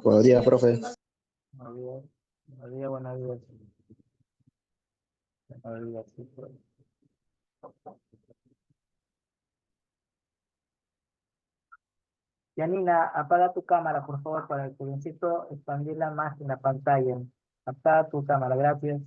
Buenos días, profe. Buenos días, buenos días, buenos días. Buenos días, chicos. Yanina, apaga tu cámara, por favor, para que necesito expandirla más en la pantalla. Apaga tu cámara, gracias.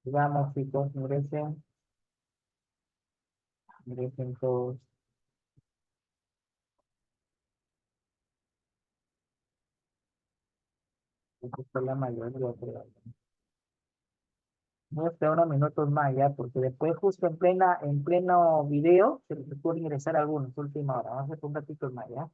Vamos, chicos, ingresen todos. Esta es la mayoría, creo. Voy a esperar unos minutos más ya, porque después justo en pleno video se les puede ingresar algunos, última hora. Vamos a hacer un ratito más ya.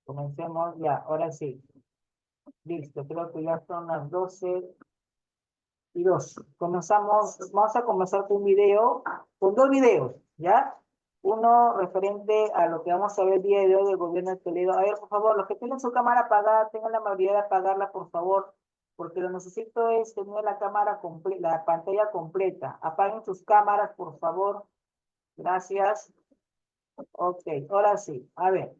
Comencemos ya, ahora sí. Listo, creo que ya son las 12:02. Comenzamos, vamos a comenzar con un video, con dos videos, ¿ya? Uno referente a lo que vamos a ver el día de hoy del gobierno de Toledo. A ver, por favor, los que tienen su cámara apagada, tengan la amabilidad de apagarla, por favor, porque lo necesito es tener la cámara completa, la pantalla completa. Apaguen sus cámaras, por favor. Gracias. Ok, ahora sí. A ver.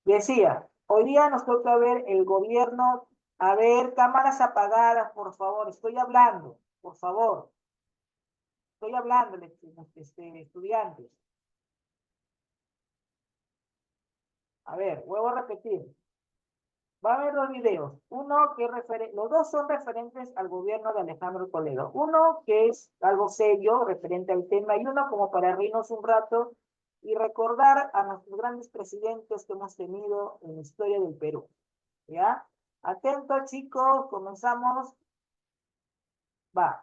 Decía, hoy día nos toca ver el gobierno. A ver, cámaras apagadas, por favor. Estoy hablando, por favor. Estoy hablando, estudiantes. A ver, vuelvo a repetir. Va a haber dos videos. Uno que los dos son referentes al gobierno de Alejandro Toledo. Uno que es algo serio, referente al tema, y uno como para reírnos un rato y recordar a nuestros grandes presidentes que hemos tenido en la historia del Perú. ¿Ya? Atentos, chicos, comenzamos. Va.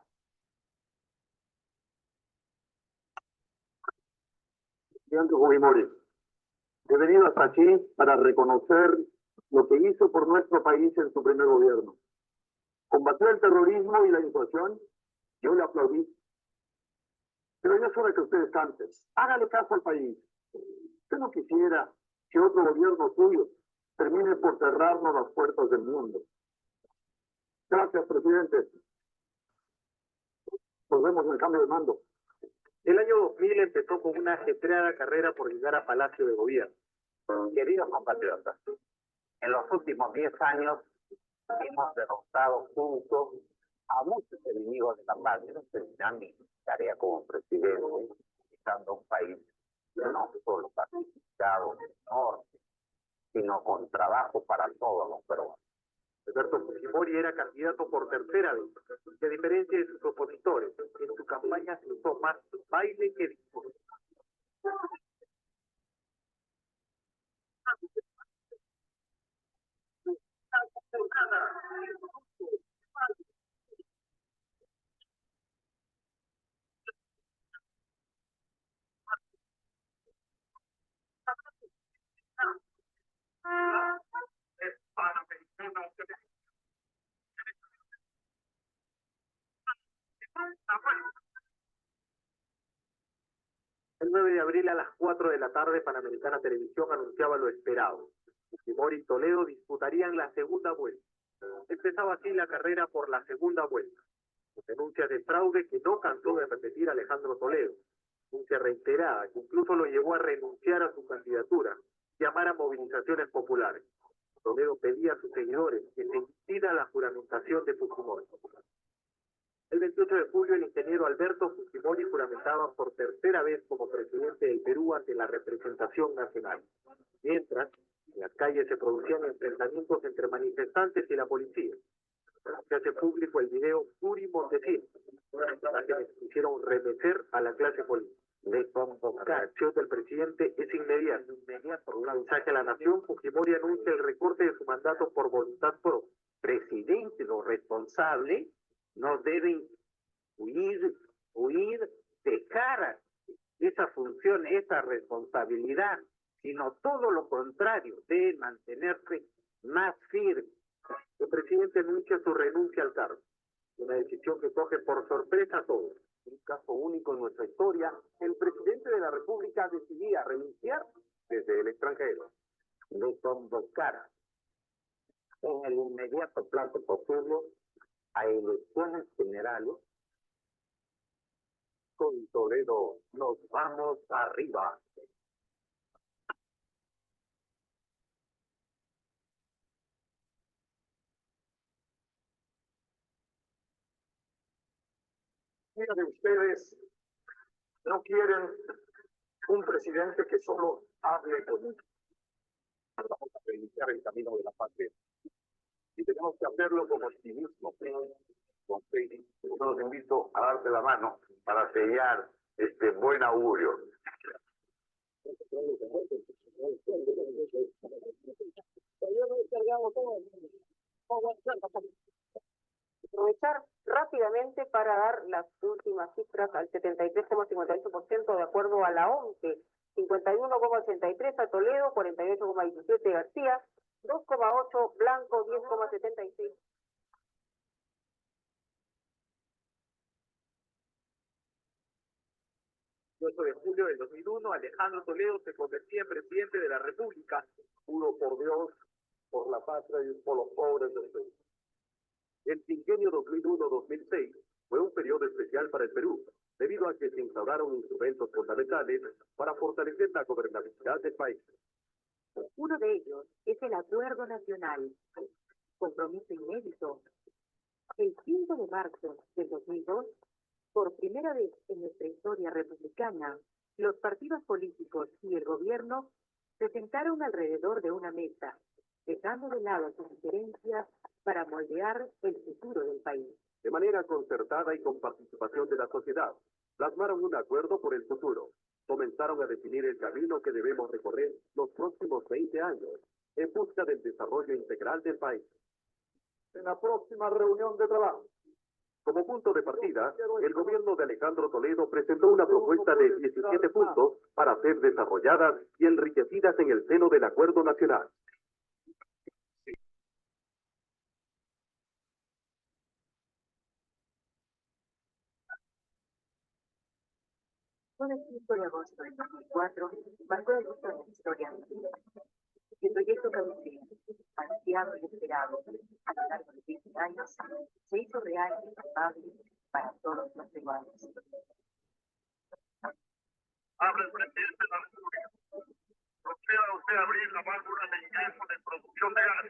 Presidente Fujimori, he venido hasta aquí para reconocer lo que hizo por nuestro país en su primer gobierno. Combatió el terrorismo y la inflación, yo le aplaudí. Pero yo solo que ustedes canten, hágale caso al país. Usted no quisiera que otro gobierno suyo termine por cerrarnos las puertas del mundo. Gracias, presidente. Nos vemos en el cambio de mando. El año 2000 empezó con una ajetreada carrera por llegar a Palacio de Gobierno. Queridos compatriotas, en los últimos 10 años hemos derrotado juntos a muchos enemigos de la patria. Terminar mi tarea como presidente, dejando un país no solo pacificado en el norte, sino con trabajo para todos los peruanos. Alberto Fujimori era candidato por tercera vez, y a diferencia de sus opositores, en su campaña se usó más baile que discurso. El 9 de abril a las 4 de la tarde, Panamericana Televisión anunciaba lo esperado. Fujimori y Toledo disputarían la segunda vuelta. Empezaba así la carrera por la segunda vuelta. Denuncias de fraude que no cansó de repetir Alejandro Toledo. Denuncia reiterada que incluso lo llevó a renunciar a su candidatura, llamar a movilizaciones populares. Toledo pedía a sus seguidores que se impida la juramentación de Fujimori. El 28 de julio, el ingeniero Alberto Fujimori juramentaba por tercera vez como presidente del Perú ante la representación nacional. Mientras, en las calles se producían enfrentamientos entre manifestantes y la policía. Se hace público el video Uri Montesino, que hicieron remecer a la clase política. La acción del presidente es inmediata. Por un mensaje a la nación, Fujimori anuncia el recorte de su mandato por voluntad propia. Presidente, los responsables no deben dejar esa función, esa responsabilidad, sino todo lo contrario, deben mantenerse más firmes. El presidente anuncia su renuncia al cargo, una decisión que coge por sorpresa a todos. Un caso único en nuestra historia, el presidente de la República decidía renunciar desde el extranjero. De convocar en el inmediato plazo posible a elecciones generales. Con Toledo nos vamos arriba. Muchos de ustedes no quieren un presidente que solo hable política. Vamos a reiniciar el camino de la patria. Y tenemos que hacerlo con optimismo, con fe. Yo los invito a darte la mano para sellar este buen augurio. Aprovechar rápidamente para dar las últimas cifras al 73,58% de acuerdo a la ONCE, 51,83 a Toledo, 48,17 García, 2,8 Blanco, 10,76. El 8 de julio del 2001, Alejandro Toledo se convertía en presidente de la República. Juro por Dios, por la patria y por los pobres del Perú. El quinquenio 2001-2006 fue un periodo especial para el Perú, debido a que se instauraron instrumentos fundamentales para fortalecer la gobernabilidad del país. Uno de ellos es el Acuerdo Nacional, compromiso inédito. El 5 de marzo del 2002, por primera vez en nuestra historia republicana, los partidos políticos y el gobierno se sentaron alrededor de una mesa, dejando de lado sus diferencias para moldear el futuro del país. De manera concertada y con participación de la sociedad, plasmaron un acuerdo por el futuro. Comenzaron a definir el camino que debemos recorrer los próximos 20 años en busca del desarrollo integral del país. En la próxima reunión de trabajo, Como punto de partida, el gobierno de Alejandro Toledo presentó una propuesta de 17 puntos para ser desarrolladas y enriquecidas en el seno del Acuerdo Nacional. Con el 5 de agosto del 2004, marcó el hito de la historia. El proyecto Caucía, ansiado y esperado a lo largo de 20 años, se hizo real y palpable para todos los peruanos. Habla el presidente de la República. Proceda usted a abrir la válvula de ingreso de producción de gas.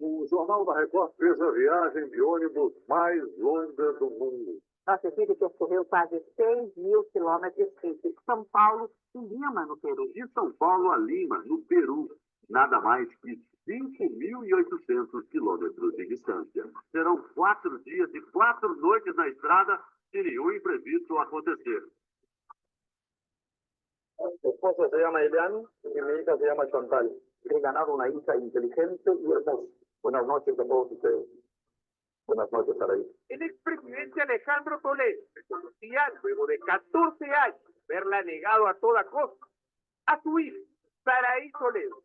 O Jornal da Record fez a viagem de ônibus mais longa do mundo. Nossa equipe percorreu quase 6.000 quilômetros entre São Paulo e Lima, no Peru. De São Paulo a Lima, no Peru, nada mais que 5.800 quilômetros de distância. Serão 4 dias e 4 noites na estrada se nenhum imprevisto acontecer. Mi esposo se llama Elian y mi hija se llama Chantal. He ganado una hija inteligente y hermosa. Buenas noches a todos ustedes. Buenas noches, Saraí. El expresidente Alejandro Toledo reconocía, luego de 14 años, verla negado a toda costa, a su hija, Saraí Toledo.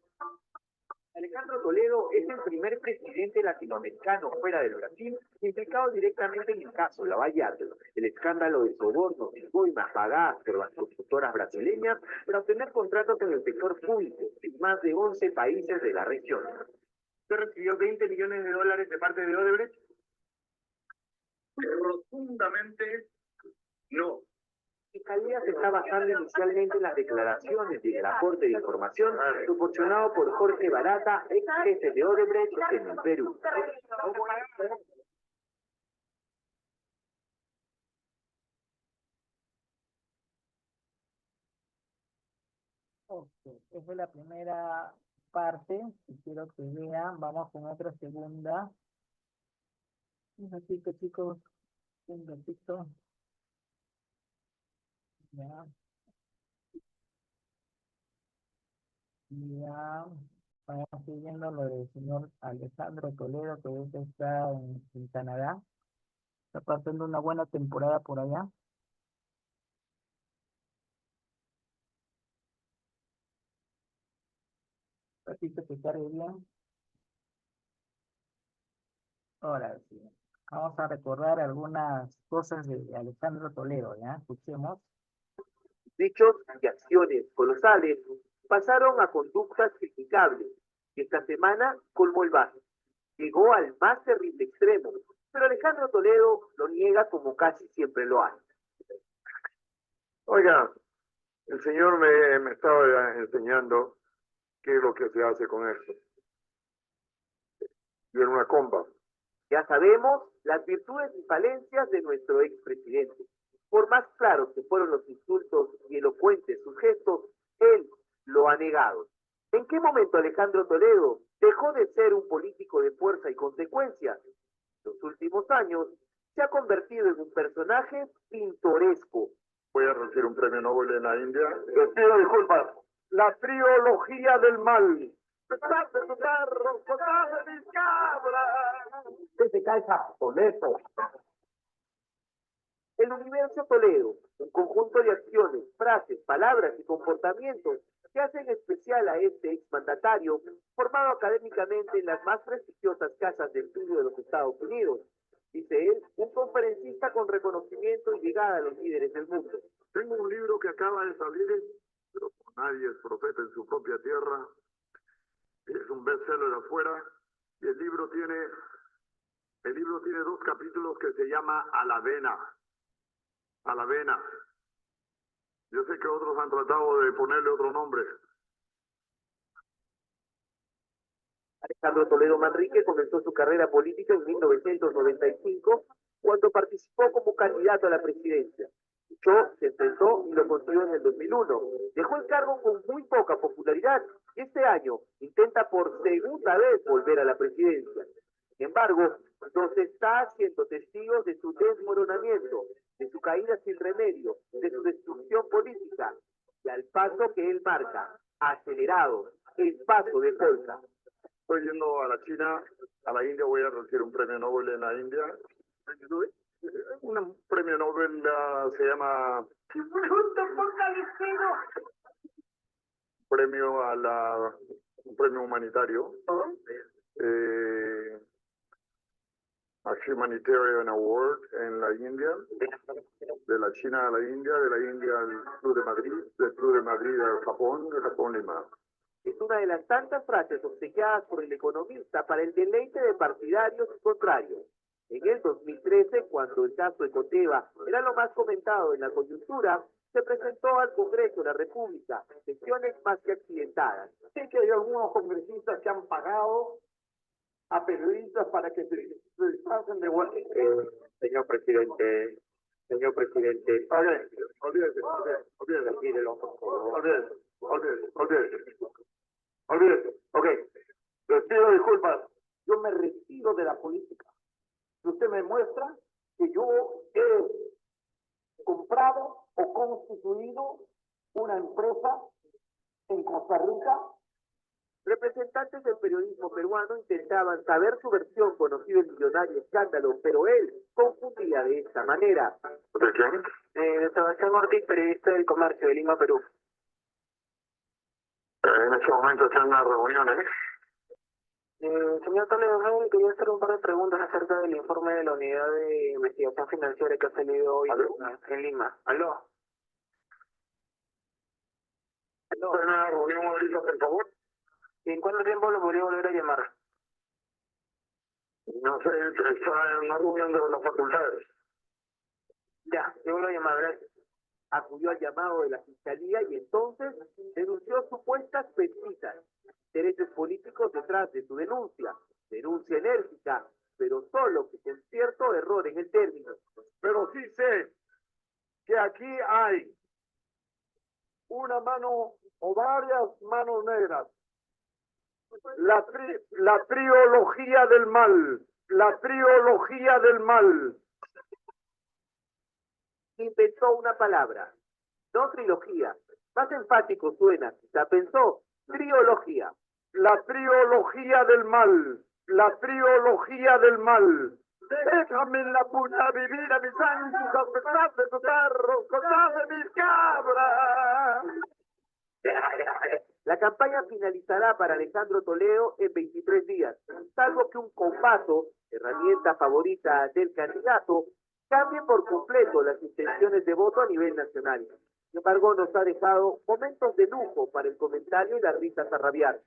Alejandro Toledo es el primer presidente latinoamericano fuera del Brasil implicado directamente en el caso Lavallato, el escándalo de sobornos y coimas pagadas por las constructoras brasileñas para obtener contratos en el sector público en más de 11 países de la región. ¿Usted recibió 20 millones de dólares de parte de Odebrecht? Rotundamente no. Fiscalía se está basando inicialmente en las declaraciones del aporte de información proporcionado por Jorge Barata, ex jefe de Odebrecht en el Perú. Ok, esa es la primera parte. Si quiero que vean, vamos con otra segunda. Un ratito, chicos. Un ratito. Ya. Ya. Vamos a seguir viendo lo del señor Alejandro Toledo, que ahorita está en Canadá. Está pasando una buena temporada por allá. Un ratito que cargue bien. Ahora sí. Vamos a recordar algunas cosas de Alejandro Toledo, ¿ya? Escuchemos. Dichos y acciones colosales pasaron a conductas criticables, y esta semana colmó el vaso. Llegó al más terrible extremo, pero Alejandro Toledo lo niega como casi siempre lo hace. Oiga, el señor me estaba enseñando qué es lo que se hace con esto. Y en una comba. Ya sabemos las virtudes y falencias de nuestro expresidente. Por más claros que fueron los insultos y elocuentes sus gestos, él lo ha negado. ¿En qué momento Alejandro Toledo dejó de ser un político de fuerza y consecuencia? En los últimos años se ha convertido en un personaje pintoresco. Voy a recibir un premio Nobel en la India. Les pido disculpas. La trilogía del mal. Desde calza Toledo. El universo Toledo, un conjunto de acciones, frases, palabras y comportamientos que hacen especial a este exmandatario, formado académicamente en las más prestigiosas casas de estudio de los Estados Unidos. Dice él, un conferencista con reconocimiento y llegada a los líderes del mundo. Tengo un libro que acaba de salir, pero nadie es profeta en su propia tierra. Es un bestseller afuera y el libro tiene 2 capítulos que se llama A la Vena. A la Vena. Yo sé que otros han tratado de ponerle otro nombre. Alejandro Toledo Manrique comenzó su carrera política en 1995 cuando participó como candidato a la presidencia. Luchó, se enfrentó y lo consiguió en el 2001. Dejó el cargo con muy poca popularidad y este año intenta por segunda vez volver a la presidencia. Sin embargo, nos está haciendo testigos de su desmoronamiento, de su caída sin remedio, de su destrucción política y al paso que él marca, acelerado, el paso de Polka. Estoy yendo a la China, a la India, voy a recibir un premio Nobel en la India. Un premio Nobel se llama premio a un premio humanitario. A Humanitarian Award en la India, de la China a la India, de la India al sur de Madrid, del sur de Madrid al Japón, de Japón Lima. Es una de las tantas frases obsequiadas por el economista para el deleite de partidarios y contrarios. En el 2013, cuando el caso Ecoteva era lo más comentado en la coyuntura, se presentó al Congreso de la República, sesiones más que accidentadas. Sé que hay algunos congresistas que han pagado a periodistas para que se disfracen de Señor presidente, olvídese. Ok, les pido disculpas. Yo me retiro de la política. Usted me muestra que yo he comprado o constituido una empresa en Costa Rica. Representantes del periodismo peruano intentaban saber su versión conocido el millonario escándalo, pero él confundía de esta manera. ¿De quién? De Sebastián Ortiz, periodista del Comercio de Lima, Perú. En este momento está en una reunión, Señor Toledo, quería hacer un par de preguntas acerca del informe de la Unidad de Investigación Financiera que ha salido hoy en Lima. ¿Aló? ¿Está en una reunión ahorita, por favor? ¿En cuánto tiempo lo podría volver a llamar? No sé, está en una reunión de las facultades. Ya, yo vuelvo a llamar, gracias. Acudió al llamado de la Fiscalía y entonces denunció supuestas pesquisas, intereses políticos detrás de su denuncia. Denuncia enérgica, pero solo que con cierto error en el término. Pero sí sé que aquí hay una mano o varias manos negras. La triología del mal. La triología del mal. Inventó una palabra, no trilogía. Más enfático suena, quizá pensó, triología. La triología del mal. La triología del mal. Déjame en la puna vivir a mis anchos, a pesar de tus perros, con de mis cabras. La campaña finalizará para Alejandro Toledo en 23 días, salvo que un copazo, herramienta favorita del candidato, cambie por completo las intenciones de voto a nivel nacional. Sin embargo, nos ha dejado momentos de lujo para el comentario y las risas a rabiar.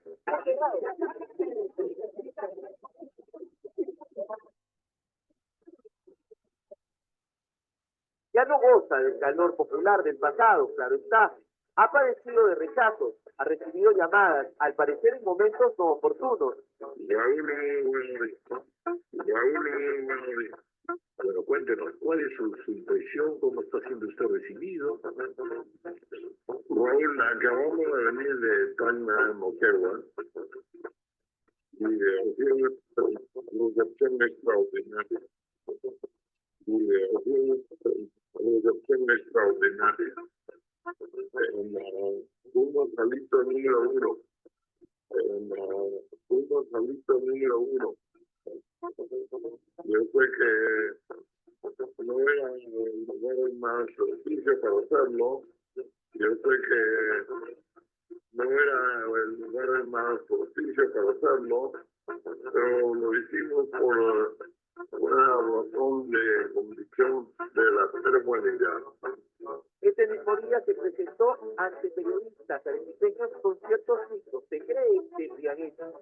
Ya no goza del calor popular del pasado, claro está. Ha padecido de rechazos, ha recibido llamadas, al parecer en momentos no oportunos. Bueno, cuéntenos, ¿cuál es su impresión? ¿Cómo está siendo usted recibido? Raúl, acabamos de venir de Tacna, Moquegua, y de recepción extraordinaria. Recepción extraordinaria. Fuimos al listo número uno. Fuimos al listo número uno. Yo sé que no era el lugar más propicio para hacerlo. Yo sé que no era el lugar más propicio para hacerlo, pero lo hicimos por una razón de convicción de la ceremonia. Este mismo día se presentó ante periodistas arequipeños con ciertos mitos. Se cree que embriaguetas.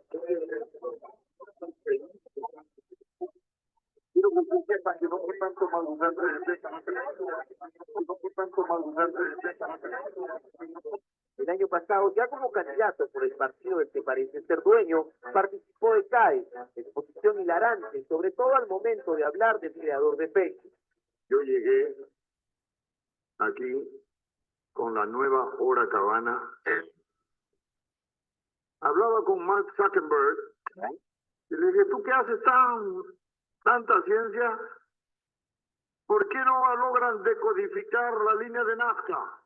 Quiero que sepan que no fue tanto malgusante de defensa, no por tanto malgusante de defensa, El año pasado, ya como candidato por el partido del que parece ser dueño, participó de CAE, exposición hilarante, sobre todo al momento de hablar del creador de Facebook. Yo llegué aquí con la nueva hora cabana. Hablaba con Mark Zuckerberg y le dije, ¿tú qué haces tanta ciencia? ¿Por qué no logran decodificar la línea de Nazca?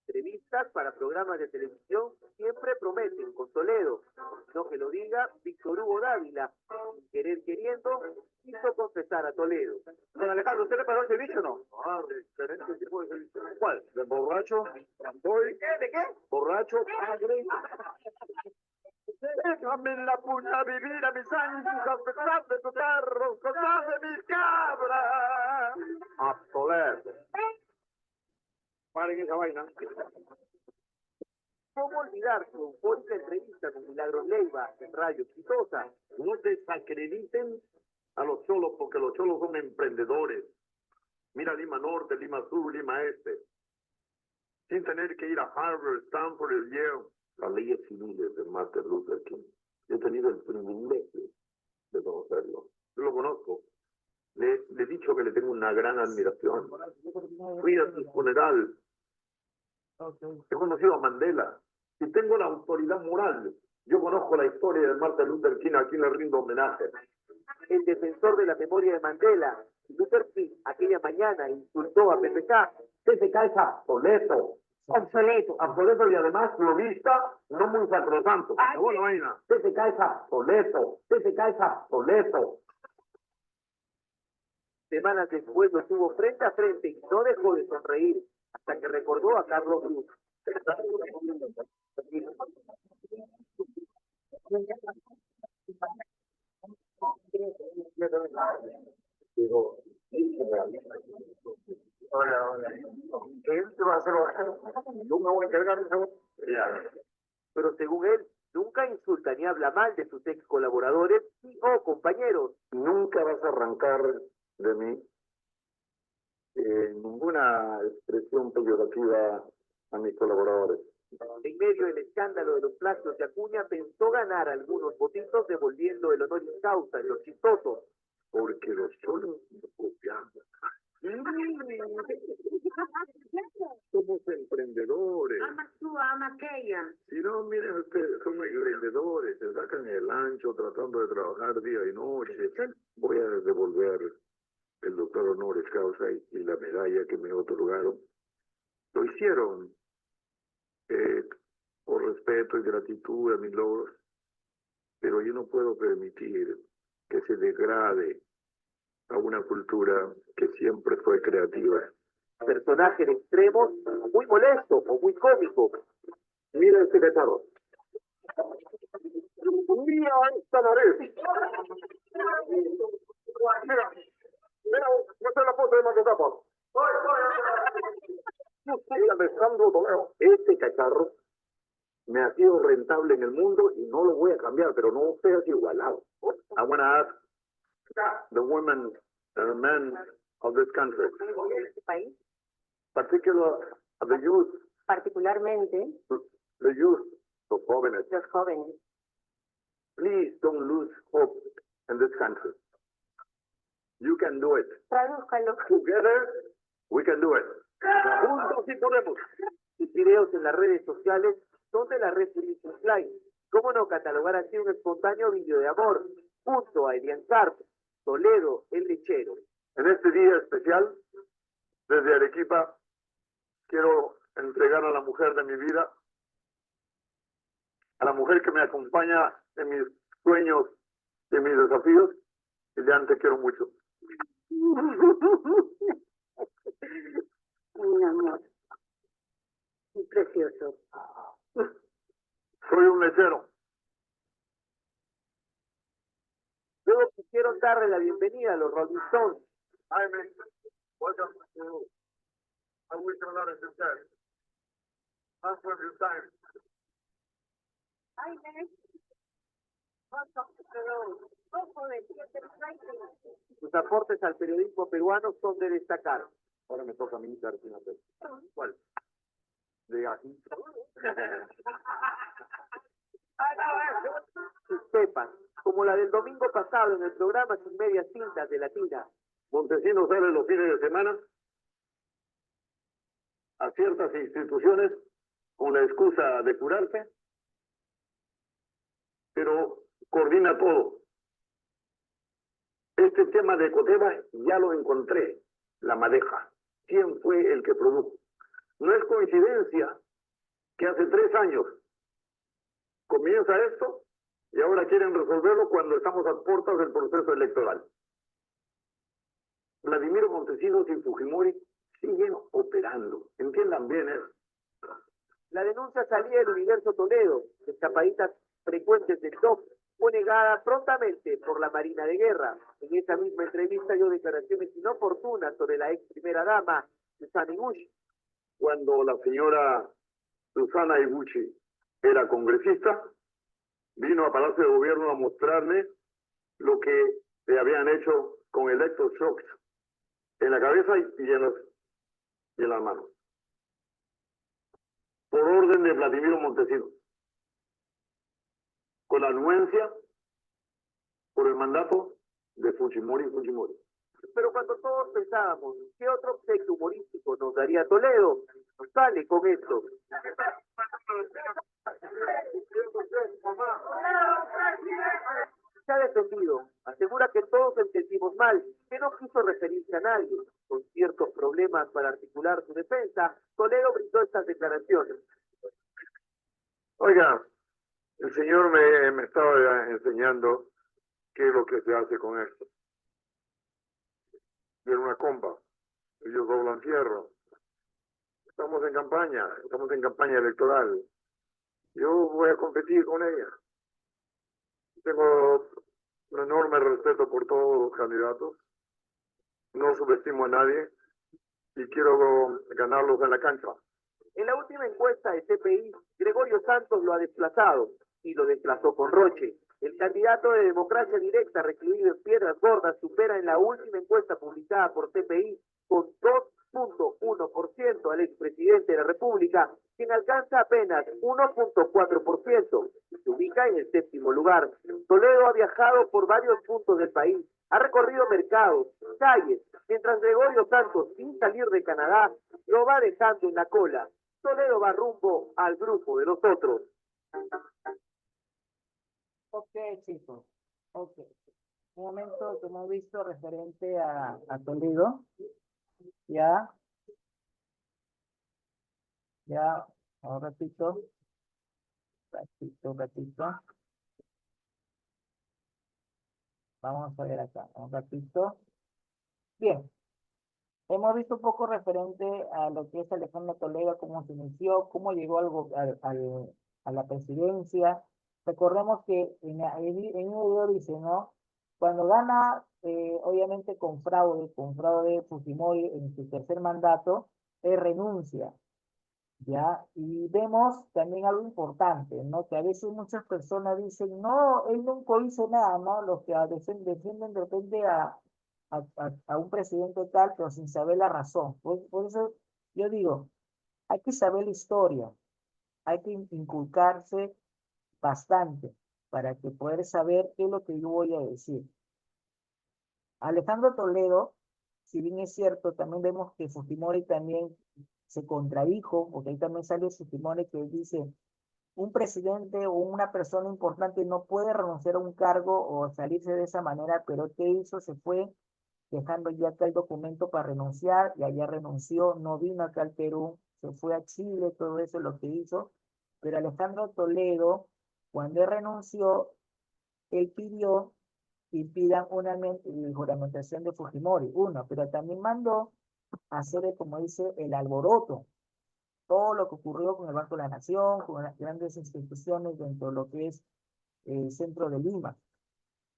Entrevistas para programas de televisión siempre prometen con Toledo. No que lo diga Víctor Hugo Dávila. Sin querer queriendo, hizo confesar a Toledo. Don Alejandro, ¿usted le pagó el servicio o no? Ah, de diferente tipo de servicio. ¿Cuál? ¿De borracho? ¿De qué? ¿De qué? Borracho, padre. Déjame la puña vivir a mis años, a pesar de tus perros, cosas de mis cabras. A Toledo. Paren esa vaina. ¿Cómo olvidar su eufórica entrevista con Milagros Leiva en Radio Exitosa? No desacrediten a los cholos porque los cholos son emprendedores. Mira Lima Norte, Lima Sur, Lima Este. Sin tener que ir a Harvard, Stanford, el Yale. Las leyes civiles de Martin Luther King. Yo he tenido el privilegio de conocerlo. Yo lo conozco. Le he dicho que le tengo una gran admiración. Fui a su funeral. He conocido a Mandela. Y tengo la autoridad moral. Yo conozco la historia de Martin Luther King. Aquí le rindo homenaje. El defensor de la memoria de Mandela, Luther King, aquella mañana insultó a PPK. PPK es obsoleto. Obsoleto y además lobista, no muy sacrosanto. Bueno, vaina. PPK es obsoleto. PPK es obsoleto. Semanas después lo tuvo frente a frente y no dejó de sonreír hasta que recordó a Carlos Cruz. Digo, hola. ¿Qué va a hacer? Yo me voy a encargar de eso. Pero según él, nunca insulta ni habla mal de sus ex colaboradores o compañeros. Nunca vas a arrancar de mí ninguna expresión peyorativa a mis colaboradores. En medio del escándalo de los plagios de Acuña, pensó ganar algunos votitos devolviendo el honoris causa en los chistosos. Porque los cholos nos copiamos. Somos emprendedores. Ama tú, ama aquella. Si no, miren ustedes, somos emprendedores, se sacan el ancho tratando de trabajar día y noche. Voy a devolver el doctor honoris causa y la medalla que me otorgaron. Lo hicieron por respeto y gratitud a mis logros, pero yo no puedo permitir que se degrade a una cultura que siempre fue creativa. Personaje de extremos, muy molesto o muy cómico. Mira este cacharro. Mira esta nariz. Mira, muestra la foto de Macotapa. Alejandro Toledo. Este cacharro me ha sido rentable en el mundo y no lo voy a cambiar, pero no seas igualado. I want to ask the women and the men of this country, En este país, particularly the youth, particularmente the youth, los jóvenes, los jóvenes, please don't lose hope in this country. You can do it. tradúzcalo. Together, we can do it. Juntos sí podemos. Sus videos en las redes sociales son de la red Philippines Line. ¿Cómo no catalogar así un espontáneo video de amor? Junto a Elian Carp, Toledo, el lechero. En este día especial, desde Arequipa, quiero entregar a la mujer de mi vida, a la mujer que me acompaña en mis sueños y en mis desafíos, y ya te quiero mucho. Mi amor. Y precioso. Soy un lechero. Luego quisieron darle la bienvenida a los Rolling Stones. Hi, man. Welcome to I wish you a lot of success. Thanks for your time. Ay, Sus aportes al periodismo peruano son de destacar. Ahora me toca a mí darte una vez. ¿Cuál? De aquí. Sus pepas, como la del domingo pasado en el programa Sin Medias Tintas de Latina. Montesinos sale los fines de semana a ciertas instituciones con la excusa de curarse, pero coordina todo. Este tema de Coteva ya lo encontré, la madeja. ¿Quién fue el que produjo? No es coincidencia que hace 3 años comienza esto y ahora quieren resolverlo cuando estamos a puertas del proceso electoral. Vladimiro Montesinos y Fujimori siguen operando. Entiendan bien eso. La denuncia salía del Universo Toledo, escapaditas frecuentes del TOC, fue negada prontamente por la Marina de Guerra. En esa misma entrevista dio declaraciones inoportunas sobre la ex primera dama, Susana Iguchi. Cuando la señora Susana Iguchi era congresista, vino a Palacio de Gobierno a mostrarle lo que le habían hecho con electroshocks en la cabeza y en las manos. Por orden de Vladimiro Montesinos. Con la anuencia, por el mandato de Fujimori. Pero cuando todos pensábamos, ¿qué otro obsequio humorístico nos daría Toledo? Sale con esto. Se ha defendido, asegura que todos entendimos mal, que no quiso referirse a nadie. Con ciertos problemas para articular su defensa, Toledo brindó estas declaraciones. Oiga, el señor me estaba enseñando qué es lo que se hace con esto. Viene una comba, ellos doblan fierro. Estamos en campaña electoral. Yo voy a competir con ella. Tengo un enorme respeto por todos los candidatos. No subestimo a nadie y quiero ganarlos en la cancha. En la última encuesta de CPI, Gregorio Santos lo ha desplazado y lo desplazó con Roche. El candidato de Democracia Directa, recluido en Piedras Gordas, supera en la última encuesta publicada por CPI con 2.1% al expresidente de la República, quien alcanza apenas 1.4%. Se ubica en el 7º lugar. Toledo ha viajado por varios puntos del país, ha recorrido mercados, calles, mientras Gregorio Santos, sin salir de Canadá, lo va dejando en la cola. Toledo va rumbo al grupo de los otros. Ok, chicos. Ok. Un momento que hemos visto referente a Toledo. Ya. Ya. Un ratito. Ratito. Vamos a ver acá. Un ratito. Bien. Hemos visto un poco referente a lo que es Alejandro Toledo, cómo se inició, cómo llegó a la presidencia. Recordemos que en el video dice, ¿no? Cuando gana, obviamente con fraude Fujimori en su 3er mandato, él renuncia, ¿ya? Y vemos también algo importante, ¿no? Que a veces muchas personas dicen, no, él nunca hizo nada, ¿no? Los que defienden de repente a un presidente tal, pero sin saber la razón. Por eso yo digo, hay que saber la historia, hay que inculcarse bastante para que poder saber qué es lo que yo voy a decir. Alejandro Toledo, si bien es cierto, también vemos que Fujimori también se contradijo, porque ahí también sale Fujimori que dice, un presidente o una persona importante no puede renunciar a un cargo o salirse de esa manera, pero ¿qué hizo? Se fue dejando ya acá el documento para renunciar, y allá renunció, no vino acá al Perú, se fue a Chile, todo eso es lo que hizo. Pero Alejandro Toledo, cuando él renunció, él pidió que pidan una juramentación de Fujimori, pero también mandó hacer, como dice, el alboroto, todo lo que ocurrió con el Banco de la Nación, con las grandes instituciones dentro de lo que es el centro de Lima.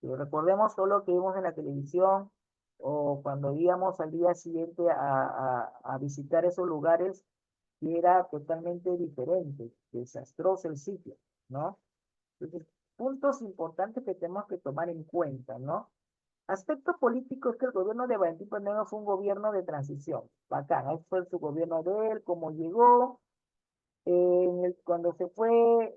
Pero recordemos todo lo que vimos en la televisión, o cuando íbamos al día siguiente a visitar esos lugares, que era totalmente diferente, desastroso el sitio, ¿no? Entonces, puntos importantes que tenemos que tomar en cuenta, ¿no? Aspecto político es que el gobierno de Valentín Paniagua fue un gobierno de transición. Bacán, ahí fue su gobierno de él, cómo llegó. Cuando se fue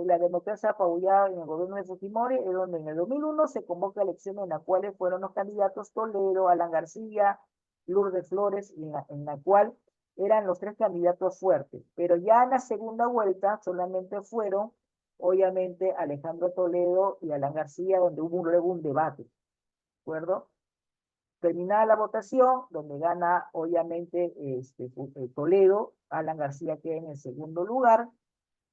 la democracia apabullada en el gobierno de Fujimori, es donde en el 2001 se convoca elecciones en las cuales fueron los candidatos Toledo, Alan García, Lourdes Flores, y en la cual eran los tres candidatos fuertes. Pero ya en la segunda vuelta solamente fueron, obviamente, Alejandro Toledo y Alan García, donde hubo luego un debate, ¿de acuerdo? Terminada la votación, donde gana obviamente Toledo, Alan García queda en el segundo lugar,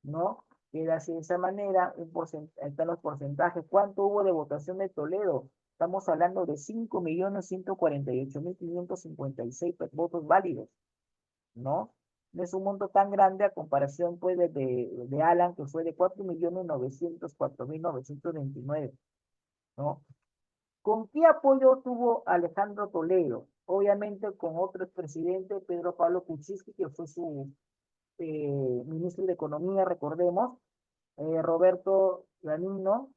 ¿no? Queda así de esa manera, están los porcentajes. ¿Cuánto hubo de votación de Toledo? Estamos hablando de 5.148.556 votos válidos, ¿no? No es un monto tan grande a comparación pues de Alan, que fue de 4.904.929, ¿no? ¿Con qué apoyo tuvo Alejandro Toledo? Obviamente con otro expresidente, Pedro Pablo Kuczynski, que fue su ministro de Economía, recordemos, Roberto Danino,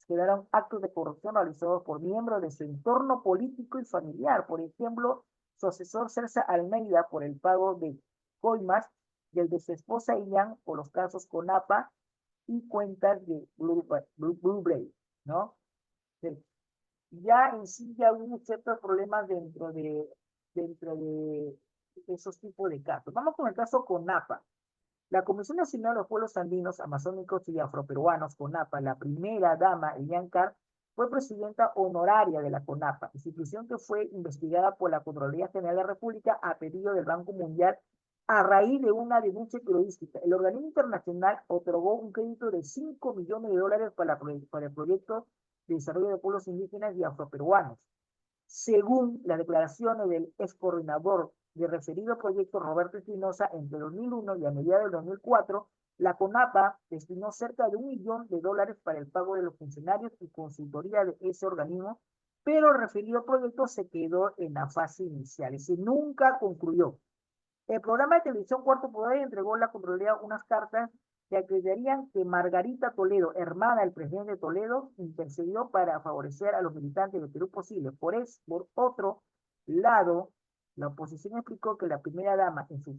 quedaron actos de corrupción realizados por miembros de su entorno político y familiar. Por ejemplo, su asesor Celsa Almeida por el pago de coimas y el de su esposa Ian por los casos CONAPA y cuentas de Blueblade, ¿no? Ya en sí ya hubo ciertos problemas dentro de esos tipos de casos. Vamos con el caso CONAPA. La Comisión Nacional de los Pueblos Andinos, Amazónicos y Afroperuanos, CONAPA, la primera dama, Elian Carr, fue presidenta honoraria de la CONAPA, institución que fue investigada por la Contraloría General de la República a pedido del Banco Mundial a raíz de una denuncia periodística. El organismo internacional otorgó un crédito de $5 millones para el proyecto de desarrollo de pueblos indígenas y afroperuanos. Según las declaraciones del ex coordinador de referido proyecto, Roberto Espinosa, entre 2001 y a mediados del 2004, la CONAPA destinó cerca de $1 millón para el pago de los funcionarios y consultoría de ese organismo, pero el referido proyecto se quedó en la fase inicial, es decir, nunca concluyó. El programa de televisión Cuarto Poder entregó a la Contraloría unas cartas que acreditarían que Margarita Toledo, hermana del presidente Toledo, intercedió para favorecer a los militantes de Perú Posible. Por otro lado, la oposición explicó que la primera dama en su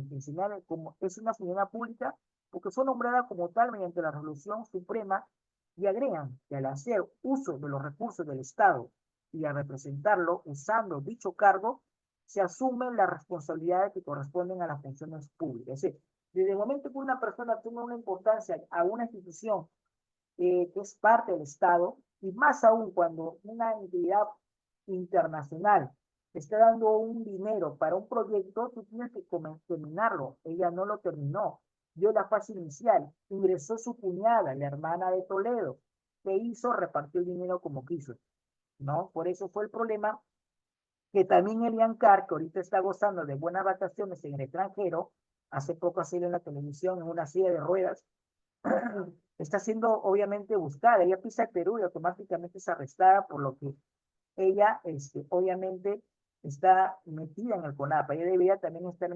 funcionario como es una funcionaria pública porque fue nombrada como tal mediante la resolución suprema y agregan que al hacer uso de los recursos del Estado y a representarlo usando dicho cargo, se asumen las responsabilidades que corresponden a las funciones públicas. Es decir, desde el momento que una persona toma una importancia a una institución que es parte del Estado, y más aún cuando una entidad internacional está dando un dinero para un proyecto, tú tienes que terminarlo. Ella no lo terminó. Dio la fase inicial, ingresó su cuñada, la hermana de Toledo. ¿Qué hizo? Repartió el dinero como quiso, ¿no? Por eso fue el problema que también Elian Carr, que ahorita está gozando de buenas vacaciones en el extranjero, hace poco ha sido en la televisión en una silla de ruedas, está siendo obviamente buscada. Ella pisa Perú y automáticamente es arrestada, por lo que ella obviamente está metida en el CONAPA. Ella debería también estar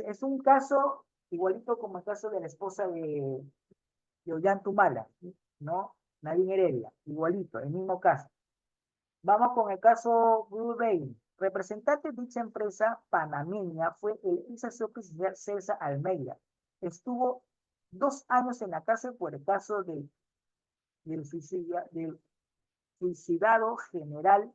es un caso igualito como el caso de la esposa de Ollantumala, ¿no? Nadine Heredia, igualito, el mismo caso. Vamos con el caso Blueblade. Representante de dicha empresa panameña fue el ex asesor Celsa Almeida. Estuvo 2 años en la cárcel por el caso del suicidado general,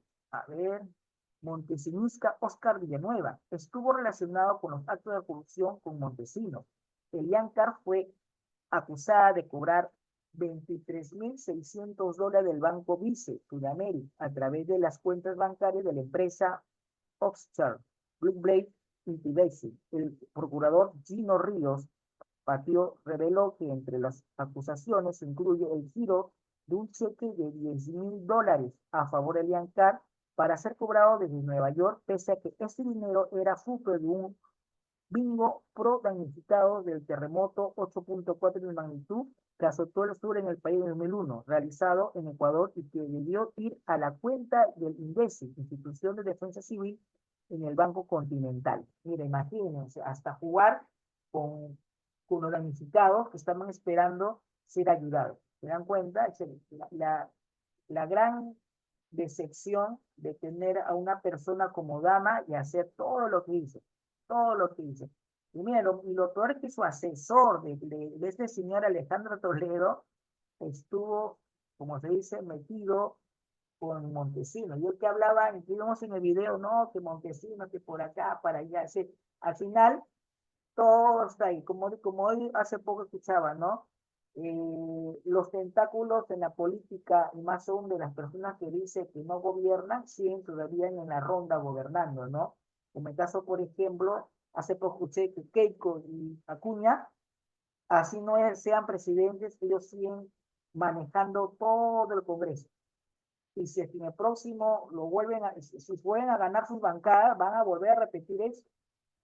Montesinisca Oscar Villanueva. Estuvo relacionado con los actos de corrupción con Montesinos. Elian Carr fue acusada de cobrar $23.600 del Banco Vice Sudamérica a través de las cuentas bancarias de la empresa Oxford Blueblade Intimidation. El procurador Gino Ríos Patio reveló que entre las acusaciones se incluye el giro de un cheque de $10.000 a favor de Elian Carr para ser cobrado desde Nueva York, pese a que este dinero era fruto de un bingo pro damnificado del terremoto 8.4 de magnitud que azotó el sur en el país en 2001, realizado en Ecuador y que debió ir a la cuenta del INDECI, Institución de Defensa Civil, en el Banco Continental. Mira, imagínense, hasta jugar con los damnificados que estaban esperando ser ayudados. ¿Se dan cuenta? Es la gran decepción de tener a una persona como dama y hacer todo lo que hizo, todo lo que hizo. Y mira, lo peor es que su asesor de este señor Alejandro Toledo estuvo, como se dice, metido con Montesinos. Yo que hablaba, vimos en el video, no, que Montesinos, que por acá, para allá. Sí, al final, todo está ahí. Como hoy hace poco escuchaba, ¿no? Los tentáculos en la política, y más aún de las personas que dicen que no gobiernan, siguen todavía en la ronda gobernando, ¿no? En el caso, por ejemplo, hace poco escuché que Keiko y Acuña, así no sean presidentes, ellos siguen manejando todo el Congreso. Y si en el próximo lo si vuelven a ganar sus bancadas, van a volver a repetir eso.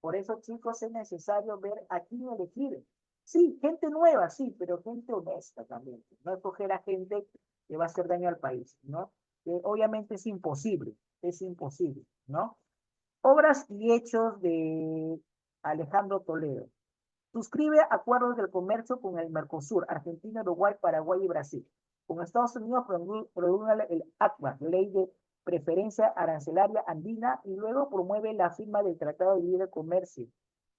Por eso, chicos, es necesario ver a quién elegir. Sí, gente nueva, sí, pero gente honesta también. No escoger a gente que va a hacer daño al país, ¿no? Que obviamente es imposible, ¿no? Obras y hechos de Alejandro Toledo. Suscribe acuerdos del comercio con el Mercosur, Argentina, Uruguay, Paraguay y Brasil. Con Estados Unidos promulga el ACBA, Ley de Preferencia Arancelaria Andina, y luego promueve la firma del Tratado de Libre Comercio,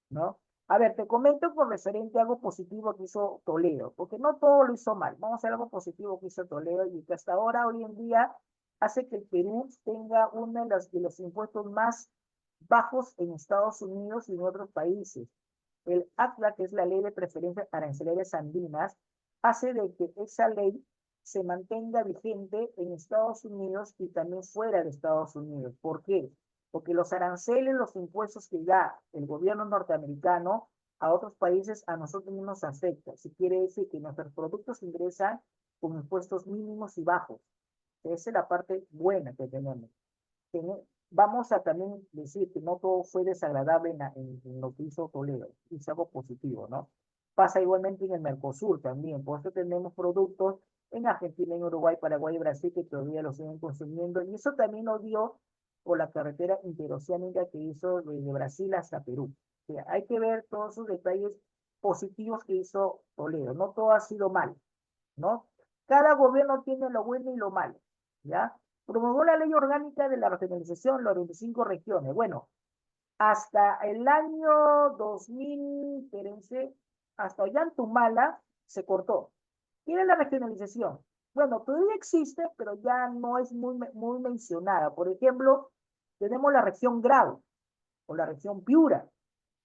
¿no? A ver, te comento con referente a algo positivo que hizo Toledo, porque no todo lo hizo mal. Vamos a hacer algo positivo que hizo Toledo y que hasta ahora, hoy en día, hace que el Perú tenga uno de los impuestos más bajos en Estados Unidos y en otros países. El ACLA, que es la Ley de Preferencias Arancelarias Andinas, hace de que esa ley se mantenga vigente en Estados Unidos y también fuera de Estados Unidos. ¿Por qué? Porque los aranceles, los impuestos que da el gobierno norteamericano a otros países, a nosotros no nos afecta. Si quiere decir que nuestros productos ingresan con impuestos mínimos y bajos. Esa es la parte buena que tenemos. Vamos a también decir que no todo fue desagradable en lo que hizo Toledo, hizo algo positivo, ¿no? Pasa igualmente en el Mercosur también, por eso tenemos productos en Argentina, en Uruguay, Paraguay y Brasil que todavía los siguen consumiendo, y eso también lo dio por la carretera interoceánica que hizo desde Brasil hasta Perú. O sea, hay que ver todos esos detalles positivos que hizo Toledo, no todo ha sido mal, ¿no? Cada gobierno tiene lo bueno y lo malo, ¿ya? Promulgó la ley orgánica de la regionalización, las 25 regiones. Bueno, hasta el año 2000, espérense, hasta Ollantumala se cortó. ¿Qué era la regionalización? Bueno, todavía existe, pero ya no es muy mencionada. Por ejemplo, tenemos la región Grau o la región Piura,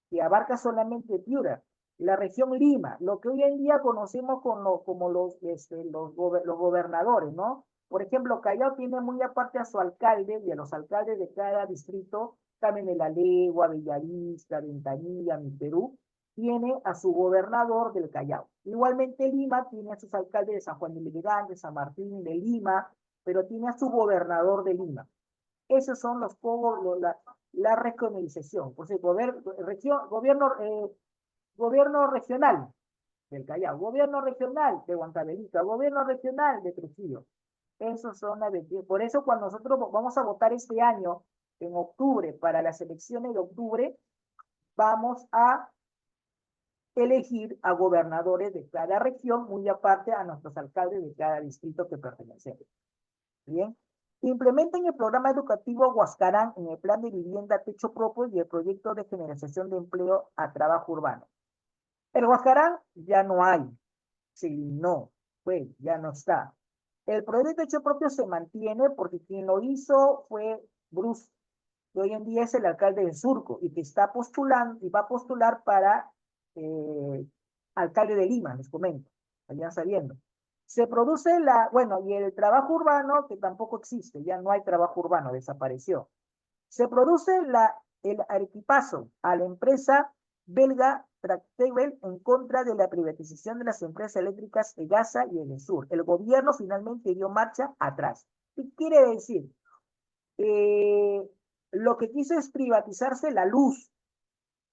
que abarca solamente Piura. La región Lima, lo que hoy en día conocemos como los gobernadores, ¿no? Por ejemplo, Callao tiene muy aparte a su alcalde y a los alcaldes de cada distrito, Carmen de la Legua, Bellavista, Ventanilla, Mi Perú, tiene a su gobernador del Callao. Igualmente Lima tiene a sus alcaldes de San Juan de Lurigancho, de San Martín, de Lima, pero tiene a su gobernador de Lima. Esos son la regionalización. Pues el gobierno regional del Callao, gobierno regional de Huancavelica, gobierno regional de Trujillo. Esos son por eso cuando nosotros vamos a votar este año, en octubre, para las elecciones de octubre, vamos a elegir a gobernadores de cada región, muy aparte a nuestros alcaldes de cada distrito que pertenecen. Bien. Implementen el programa educativo Huascarán en el plan de vivienda techo propio y el proyecto de generación de empleo a trabajo urbano. El Huascarán ya no hay. Sí, no, pues ya no está. El proyecto de techo propio se mantiene porque quien lo hizo fue Bruce, que hoy en día es el alcalde de Surco y que está postulando y va a postular para alcalde de Lima, les comento, vayan sabiendo. Se produce y el trabajo urbano, que tampoco existe, ya no hay trabajo urbano, desapareció. Se produce el arequipazo a la empresa belga Tractebel en contra de la privatización de las empresas eléctricas EGASA y Edesur. El gobierno finalmente dio marcha atrás. ¿Qué quiere decir? Lo que quiso es privatizarse la luz.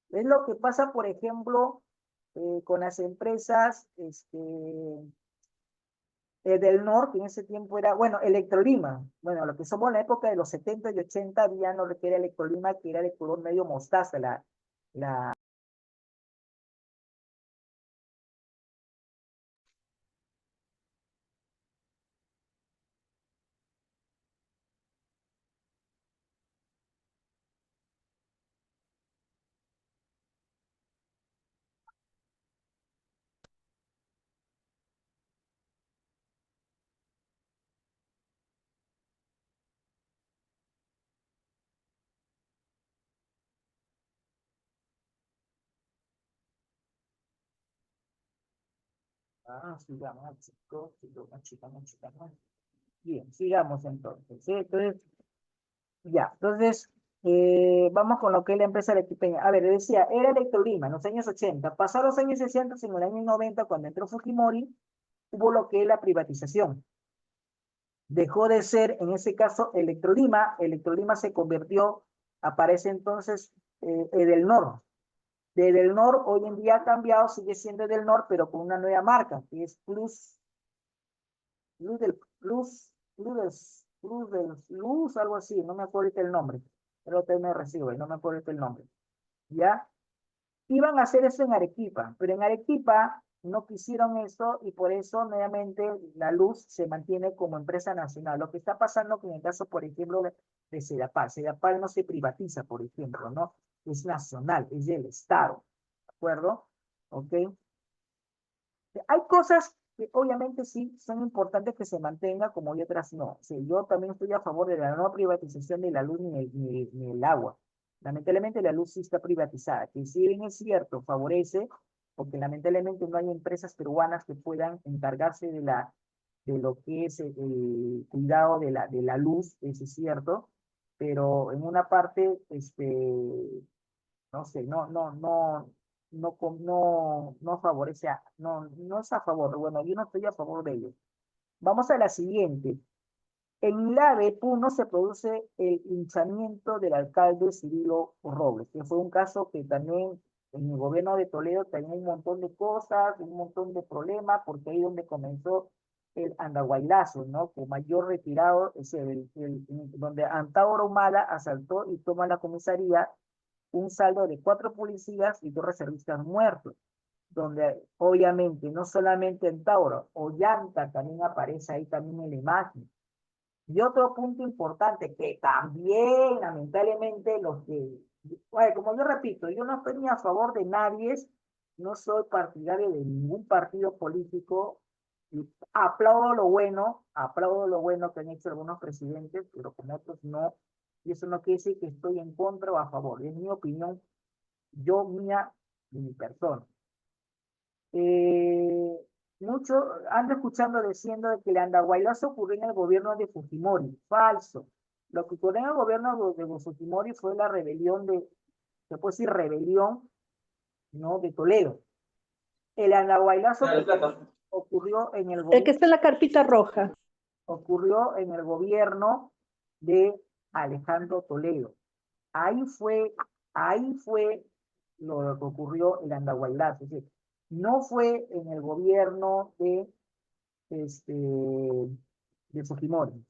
Es lo que pasa, por ejemplo, con las empresas del norte, en ese tiempo era, Electrolima. Bueno, lo que somos en la época de los 70 y 80 había no requiere Electrolima, que era de color medio mostaza, la Sigamos, chicos, chicos. Bien, sigamos entonces. ¿Sí? Entonces, ya, entonces, vamos con lo que es la empresa Arequipeña. A ver, decía, era Electrolima en los años 80. Pasaron los años 60, en el año 90, cuando entró Fujimori, hubo lo que es la privatización. Dejó de ser, en ese caso, Electrolima se convirtió, aparece entonces Edelnor. De Edelnor hoy en día ha cambiado, sigue siendo Edelnor, pero con una nueva marca, que es Luz, algo así, no me acuerdo ahorita el nombre, pero te me recibo, no me acuerdo ahorita el nombre, ¿ya? Iban a hacer eso en Arequipa, pero en Arequipa no quisieron eso y por eso nuevamente la Luz se mantiene como empresa nacional. Lo que está pasando con el caso, por ejemplo, de Sedapal. Sedapal no se privatiza, por ejemplo, ¿no? Es nacional, es del Estado, ¿de acuerdo? ¿Ok? Hay cosas que obviamente sí son importantes que se mantenga, como hay otras no. Sí, yo también estoy a favor de la no privatización de la luz ni el agua. Lamentablemente la luz sí está privatizada, que si bien es cierto, favorece, porque lamentablemente no hay empresas peruanas que puedan encargarse de lo que es el cuidado de la luz, eso es cierto, pero en una parte, no sé, no favorece, no es a favor, bueno, yo no estoy a favor de ello. Vamos a la siguiente. En Ilave, Puno, se produce el linchamiento del alcalde Cirilo Robles, que fue un caso que también en el gobierno de Toledo tenía un montón de cosas, un montón de problemas, porque ahí donde comenzó el andahuaylazo, ¿no? Con mayor retirado, donde Antauro Humala asaltó y toma la comisaría, un saldo de 4 policías y 2 reservistas muertos, donde obviamente no solamente en Tauro, Ollanta también aparece ahí también en la imagen. Y otro punto importante que también lamentablemente los que, bueno, como yo repito, yo no estoy ni a favor de nadie, no soy partidario de ningún partido político, y aplaudo lo bueno que han hecho algunos presidentes, pero como otros no, y eso no quiere decir que estoy en contra o a favor, es mi opinión mía, de mi persona. Eh, Muchos ando escuchando diciendo de que el andahuaylazo ocurrió en el gobierno de Fujimori. Falso. Lo que ocurrió en el gobierno de Fujimori fue la rebelión se puede decir rebelión, ¿no? De Toledo. El andahuaylazo ocurrió en el El que está en la carpita roja. ocurrió en el gobierno de Alejandro Toledo. Ahí fue lo que ocurrió el andahuaylazo. Es decir, no fue en el gobierno de Fujimori.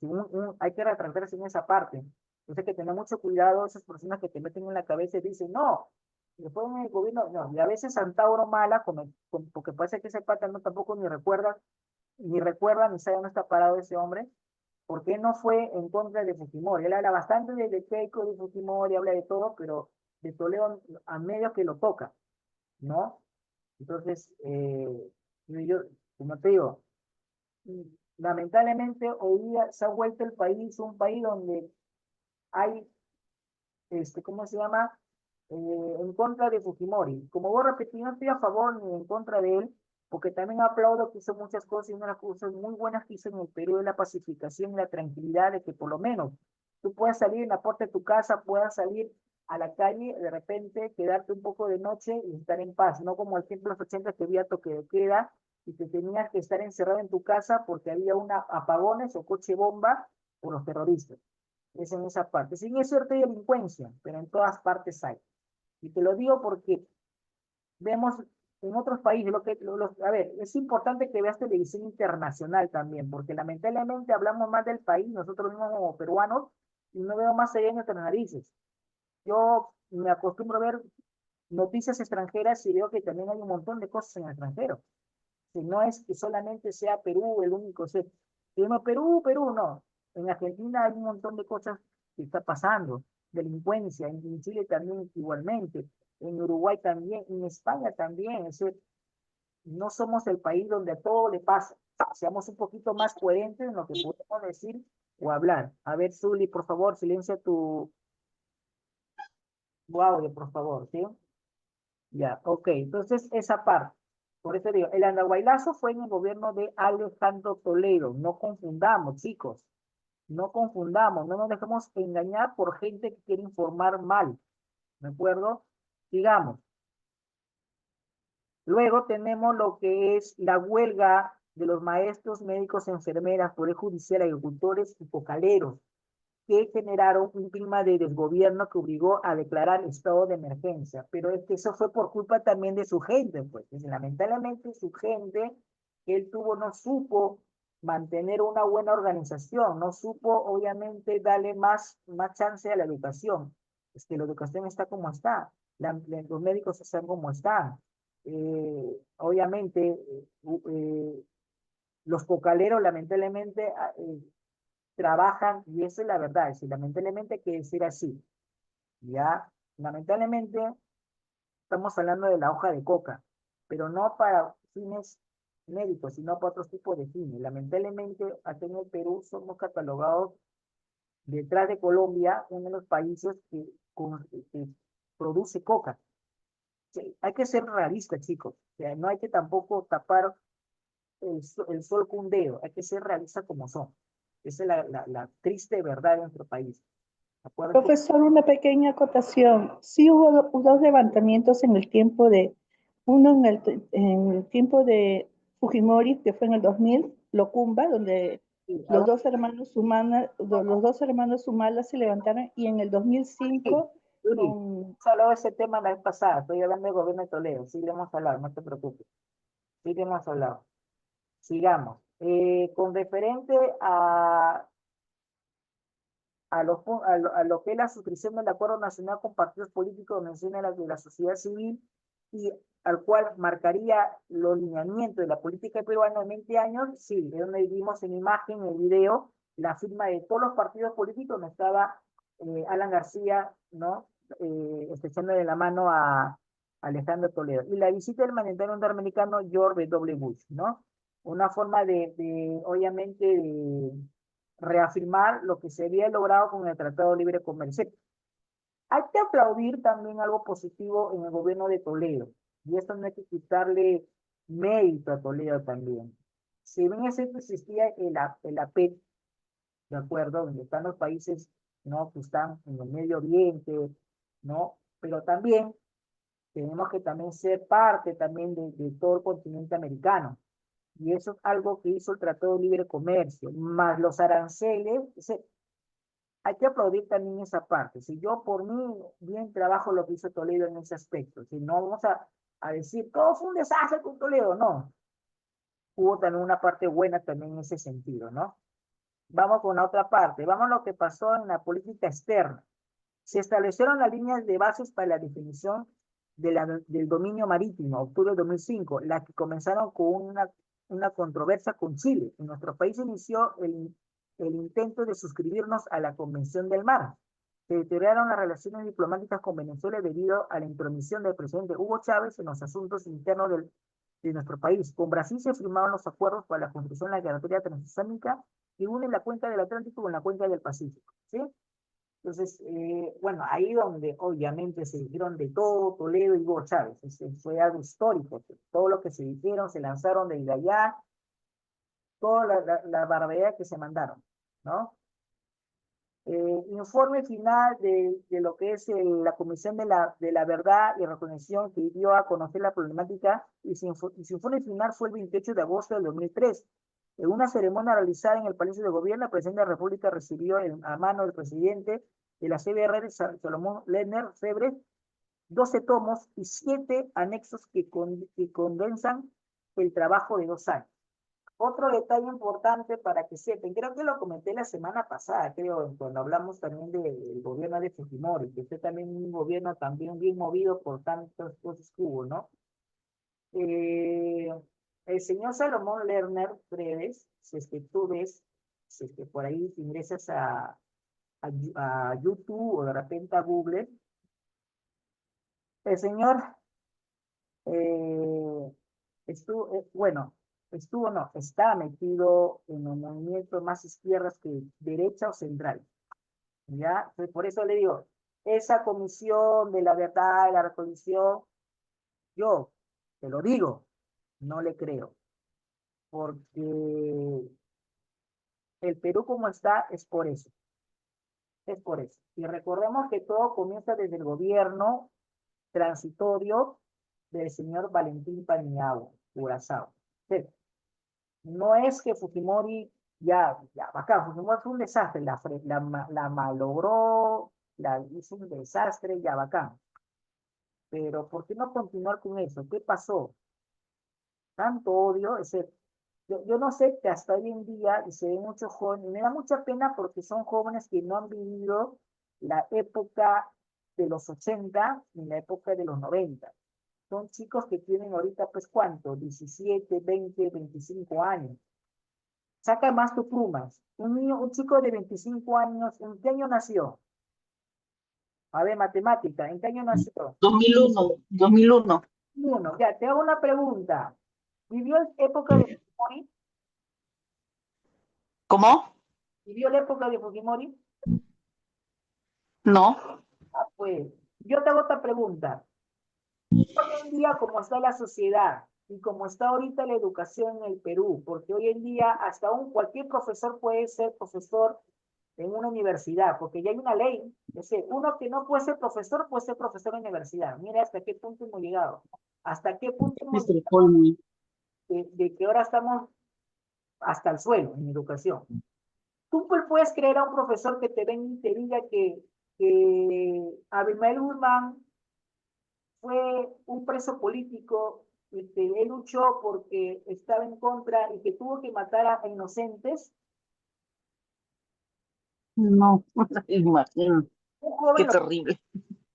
Hay que retractarse en esa parte. Entonces hay que tener mucho cuidado esas personas que te meten en la cabeza y dicen, no, después en el gobierno, no, y a veces Antauro Mala, porque parece que ese pata no tampoco ni sabe dónde está parado ese hombre, porque no fue en contra de Fujimori. Él habla bastante de Keiko, de Fujimori, habla de todo, pero de Toledo a medio que lo toca, ¿no? Entonces, yo, como te digo, lamentablemente hoy día se ha vuelto el país un país donde hay, ¿cómo se llama? En contra de Fujimori. Como vos repetí, no estoy a favor ni en contra de él, porque también aplaudo que hizo muchas cosas y una de las cosas muy buenas que hizo en el Perú es la pacificación y la tranquilidad de que por lo menos tú puedas salir en la puerta de tu casa, puedas salir a la calle, de repente quedarte un poco de noche y estar en paz, no como el tiempo de los 80 que había toque de queda y que tenías que estar encerrado en tu casa porque había apagones o coche bomba por los terroristas. Es en esa parte. Sin eso hay delincuencia, pero en todas partes hay. Y te lo digo porque vemos en otros países, a ver, es importante que veas televisión internacional también, porque lamentablemente hablamos más del país, nosotros mismos como peruanos, y no veo más allá de nuestras narices. Yo me acostumbro a ver noticias extranjeras y veo que también hay un montón de cosas en el extranjero. Que no es que solamente sea Perú el único ser. No, Perú, no. En Argentina hay un montón de cosas que está pasando. Delincuencia, en Chile también igualmente, en Uruguay también, en España también. Es decir, no somos el país donde a todo le pasa. Seamos un poquito más coherentes en lo que podemos decir o hablar. A ver, Zuli, por favor, silencia tu audio, por favor, ¿sí? Ya, ok. Entonces, esa parte. Por eso digo, el andahuaylazo fue en el gobierno de Alejandro Toledo. No confundamos, chicos. No confundamos, no nos dejemos engañar por gente que quiere informar mal. ¿De acuerdo? Sigamos. Luego tenemos lo que es la huelga de los maestros, médicos, enfermeras, poder judicial, agricultores y cocaleros, que generaron un clima de desgobierno que obligó a declarar estado de emergencia. Pero es que eso fue por culpa también de su gente, pues. Lamentablemente su gente, él tuvo, no supo mantener una buena organización, no supo, obviamente, darle más chance a la educación. Es que la educación está como está, los médicos están como están. Obviamente, los cocaleros, lamentablemente, trabajan, y eso es la verdad, es decir, lamentablemente hay que decir así, ya, lamentablemente estamos hablando de la hoja de coca, pero no para fines médicos, sino para otros tipos de fines. Lamentablemente, aquí en el Perú somos catalogados detrás de Colombia, uno de los países que produce coca. Sí, hay que ser realistas, chicos, o sea, no hay que tampoco tapar el sol con un dedo, hay que ser realistas como son. Esa es la triste verdad de nuestro país. Acuérdense. Profesor, una pequeña acotación. Sí hubo dos levantamientos en el tiempo de, uno en el tiempo de Fujimori, que fue en el 2000, Locumba, donde Sí, los dos hermanos Humala se levantaron, y en el 2005 Yuri, con... hemos hablado de ese tema la vez pasada, estoy hablando del gobierno de Toledo, sí le hemos hablado, no te preocupes, sí le hemos hablado. Sigamos. Con referente a lo que es la suscripción del Acuerdo Nacional con partidos políticos, menciona de la sociedad civil, y al cual marcaría los lineamientos de la política peruana en 20 años, sí, es donde vimos en imagen, en el video, la firma de todos los partidos políticos, donde estaba Alan García, ¿no? Estrechando de la mano a Alejandro Toledo. Y la visita del mandatario norteamericano George W. Bush, ¿no? Una forma obviamente, de reafirmar lo que se había logrado con el Tratado de Libre Comercio. Hay que aplaudir también algo positivo en el gobierno de Toledo, y esto no hay que quitarle mérito a Toledo también. Si bien es cierto, existía el APEC, ¿de acuerdo? Donde están los países, ¿no?, que están en el Medio Oriente, ¿no? Pero también tenemos que también ser parte también de todo el continente americano. Y eso es algo que hizo el Tratado de Libre Comercio, más los aranceles. Hay que aplaudir también esa parte. Si yo por mí bien trabajo lo que hizo Toledo en ese aspecto, si no vamos a decir todo fue un desastre con Toledo, no. Hubo también una parte buena también en ese sentido, ¿no? Vamos con la otra parte, vamos a lo que pasó en la política externa. Se establecieron las líneas de bases para la definición del dominio marítimo, octubre de 2005, las que comenzaron con una controversia con Chile. En nuestro país inició el intento de suscribirnos a la Convención del Mar. Se deterioraron las relaciones diplomáticas con Venezuela debido a la intromisión del presidente Hugo Chávez en los asuntos internos de nuestro país. Con Brasil se firmaron los acuerdos para la construcción de la carretera transoceánica que une la cuenca del Atlántico con la cuenca del Pacífico, ¿sí? Entonces, bueno, ahí donde obviamente se dijeron de todo Toledo y Hugo Chávez. Fue algo histórico. Todo lo que se dijeron, se lanzaron de allá, toda la barbaridad que se mandaron, ¿no? Informe final de lo que es la Comisión de la Verdad y Reconciliación, que dio a conocer la problemática, y su informe final fue el 28 de agosto del 2003. En una ceremonia realizada en el Palacio de Gobierno, el presidente de la República recibió a mano del presidente de la CBR, Salomón Lerner Febre, 12 tomos y 7 anexos que condensan el trabajo de 2 años. Otro detalle importante para que sepan, creo que lo comenté la semana pasada, creo, cuando hablamos también del gobierno de Fujimori, que fue también un gobierno también bien movido por tantas cosas que hubo, ¿no? El señor Salomón Lerner Breves, si es que tú ves, si es que por ahí ingresas a YouTube o de repente a Google, el señor está metido en un movimiento más izquierdas que derecha o central, ¿ya? Entonces, por eso le digo, esa comisión de la verdad y la reconciliación, yo te lo digo, No le creo. Porque el Perú como está es por eso. Es por eso. Y recordemos que todo comienza desde el gobierno transitorio del señor Valentín Paniagua, Curazao. Sí. No es que Fujimori ya, bacán, Fujimori fue un desastre, la malogró, la hizo un desastre, ya, bacán. Pero ¿por qué no continuar con eso? ¿Qué pasó? Tanto odio, yo no sé que hasta hoy en día, y se ven muchos jóvenes, y me da mucha pena porque son jóvenes que no han vivido la época de los 80 ni la época de los 90. Son chicos que tienen ahorita, pues, ¿cuánto? 17, 20, 25 años. Saca más tus plumas. Un chico de 25 años, ¿en qué año nació? A ver, matemática, ¿en qué año nació? 2001. Uno, ya, te hago una pregunta. ¿Vivió la época de Fujimori? ¿Cómo? ¿Vivió la época de Fujimori? No. Ah, pues, yo te hago otra pregunta. Hoy en día, como está la sociedad y como está ahorita la educación en el Perú, porque hoy en día hasta cualquier profesor puede ser profesor en una universidad, porque ya hay una ley, es decir, uno que no puede ser profesor en universidad. Mira hasta qué punto hemos llegado. Hasta qué punto hemos Es el llegado colmo. de que ahora estamos hasta el suelo en educación. Tú pues puedes creer a un profesor que te venga y te diga que Abimael Guzmán fue un preso político y que él luchó porque estaba en contra y que tuvo que matar a inocentes. No, imagino. Un Qué joven terrible.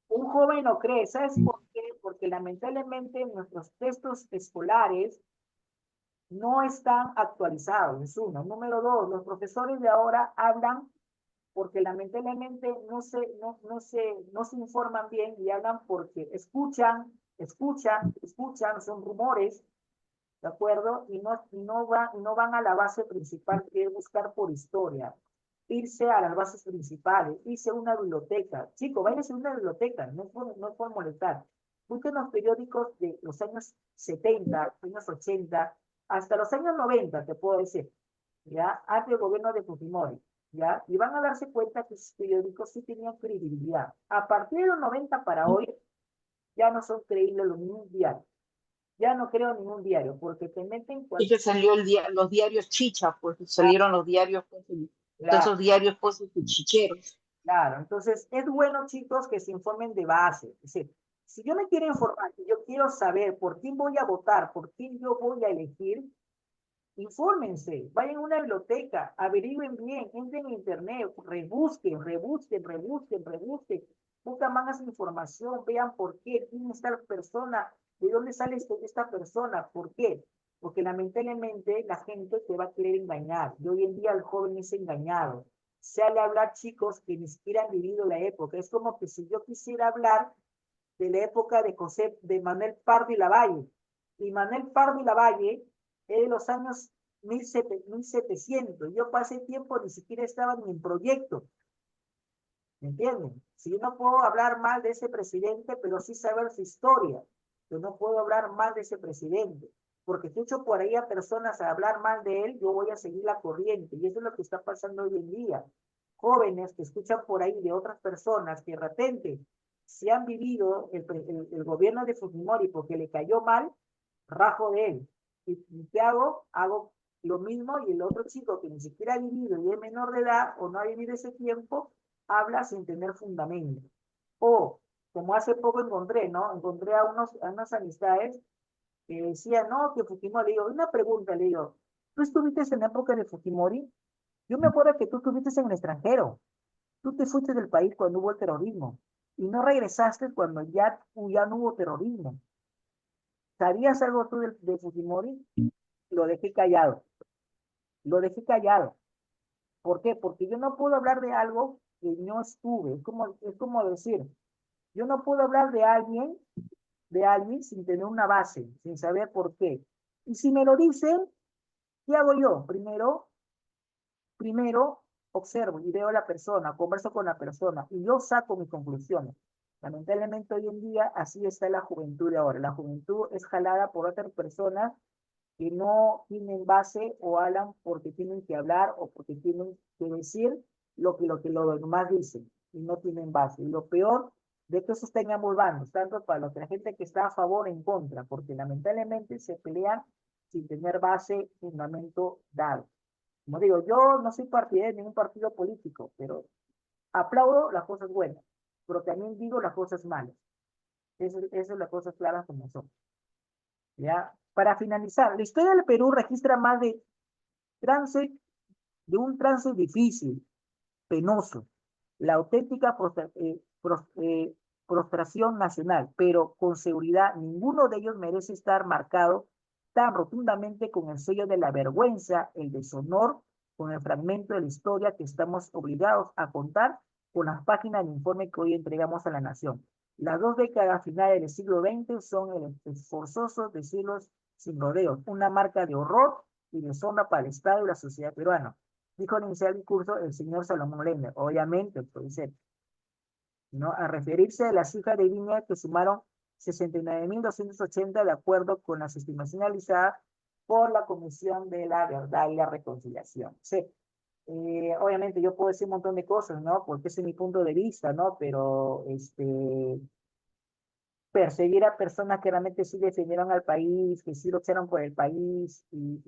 Un joven no cree, ¿sabes por qué? Porque lamentablemente nuestros textos escolares no están actualizados, es uno. Número dos, los profesores de ahora hablan porque lamentablemente no se informan bien y hablan porque escuchan, son rumores, ¿de acuerdo? Y no van a la base principal que es buscar por historia, irse a las bases principales, irse a una biblioteca. Chicos, váyanse a una biblioteca, no es por molestar. Busquen los periódicos de los años 70, años 80, hasta los años 90, te puedo decir, ¿ya? Antes del gobierno de Fujimori, ¿ya? Y van a darse cuenta que sus periódicos sí tenían credibilidad. A partir de los 90 para hoy, ya no son creíbles los ningún diario. Ya no creo en ningún diario, porque te meten Y que salió los diarios chicha, pues salieron los diarios, pues, todos Claro, esos diarios, pues, chicheros. claro. Entonces, es bueno, chicos, que se informen de base. Es decir, si yo me quiero informar, si yo quiero saber por quién voy a votar, por quién yo voy a elegir, infórmense, vayan a una biblioteca, averigüen bien, entren en internet, rebusquen, buscan más información, vean por qué, quién es tal persona, de dónde sale esta persona, por qué. Porque lamentablemente la gente te va a querer engañar. Y hoy en día el joven es engañado. Sale a hablar chicos que ni siquiera han vivido la época. Es como que si yo quisiera hablar de la época de Manuel Pardo y Lavalle. Y Manuel Pardo y Lavalle es de los años 1700. Yo pasé tiempo, ni siquiera estaba ni en proyecto. ¿Me entienden? Si yo no puedo hablar mal de ese presidente, pero sí saber su historia. Yo no puedo hablar mal de ese presidente. Porque escucho por ahí a personas a hablar mal de él, yo voy a seguir la corriente. Y eso es lo que está pasando hoy en día. Jóvenes que escuchan por ahí de otras personas que de repente si han vivido el gobierno de Fujimori porque le cayó mal, rajo de él. ¿Y qué hago? Hago lo mismo y el otro chico que ni siquiera ha vivido y es menor de edad o no ha vivido ese tiempo, habla sin tener fundamento. O, como hace poco encontré, ¿no? Encontré a unas amistades que decían, no, que Fujimori, le digo, una pregunta, le digo, ¿tú estuviste en la época de Fujimori? Yo me acuerdo que tú estuviste en el extranjero. Tú te fuiste del país cuando hubo el terrorismo y no regresaste cuando ya no hubo terrorismo. ¿Sabías algo tú de Fujimori? Lo dejé callado. Lo dejé callado. ¿Por qué? Porque yo no puedo hablar de algo que no estuve. Es como decir, yo no puedo hablar de alguien sin tener una base, sin saber por qué. Y si me lo dicen, ¿qué hago yo? Primero observo y veo a la persona, converso con la persona y yo saco mis conclusiones. Lamentablemente hoy en día así está la juventud de ahora. La juventud es jalada por otras personas que no tienen base o hablan porque tienen que hablar o porque tienen que decir lo que los demás dicen y no tienen base. Y lo peor de que eso estén ambos bandos, tanto para la gente que está a favor o en contra, porque lamentablemente se pelean sin tener base, fundamento dado. Como digo, yo no soy partidario de ningún partido político, pero aplaudo las cosas buenas, pero también digo las cosas malas. Esas son las cosas claras como son. ¿Ya? Para finalizar, la historia del Perú registra más de un trance difícil, penoso, la auténtica prostración nacional, pero con seguridad ninguno de ellos merece estar marcado tan rotundamente con el sello de la vergüenza, el deshonor, con el fragmento de la historia que estamos obligados a contar con las páginas del informe que hoy entregamos a la nación. Las 2 décadas finales del siglo XX son el forzoso de siglos sin rodeos, una marca de horror y deshonra para el Estado y la sociedad peruana. Dijo al iniciar el discurso el señor Salomón Lender, obviamente, puede ser, ¿no? A referirse a las cifras de línea que sumaron 69.280 de acuerdo con las estimaciones realizadas por la Comisión de la Verdad y la Reconciliación. Sí. Obviamente yo puedo decir un montón de cosas, ¿no? Porque ese es mi punto de vista, ¿no? Pero perseguir a personas que realmente sí defendieron al país, que sí lucharon por el país y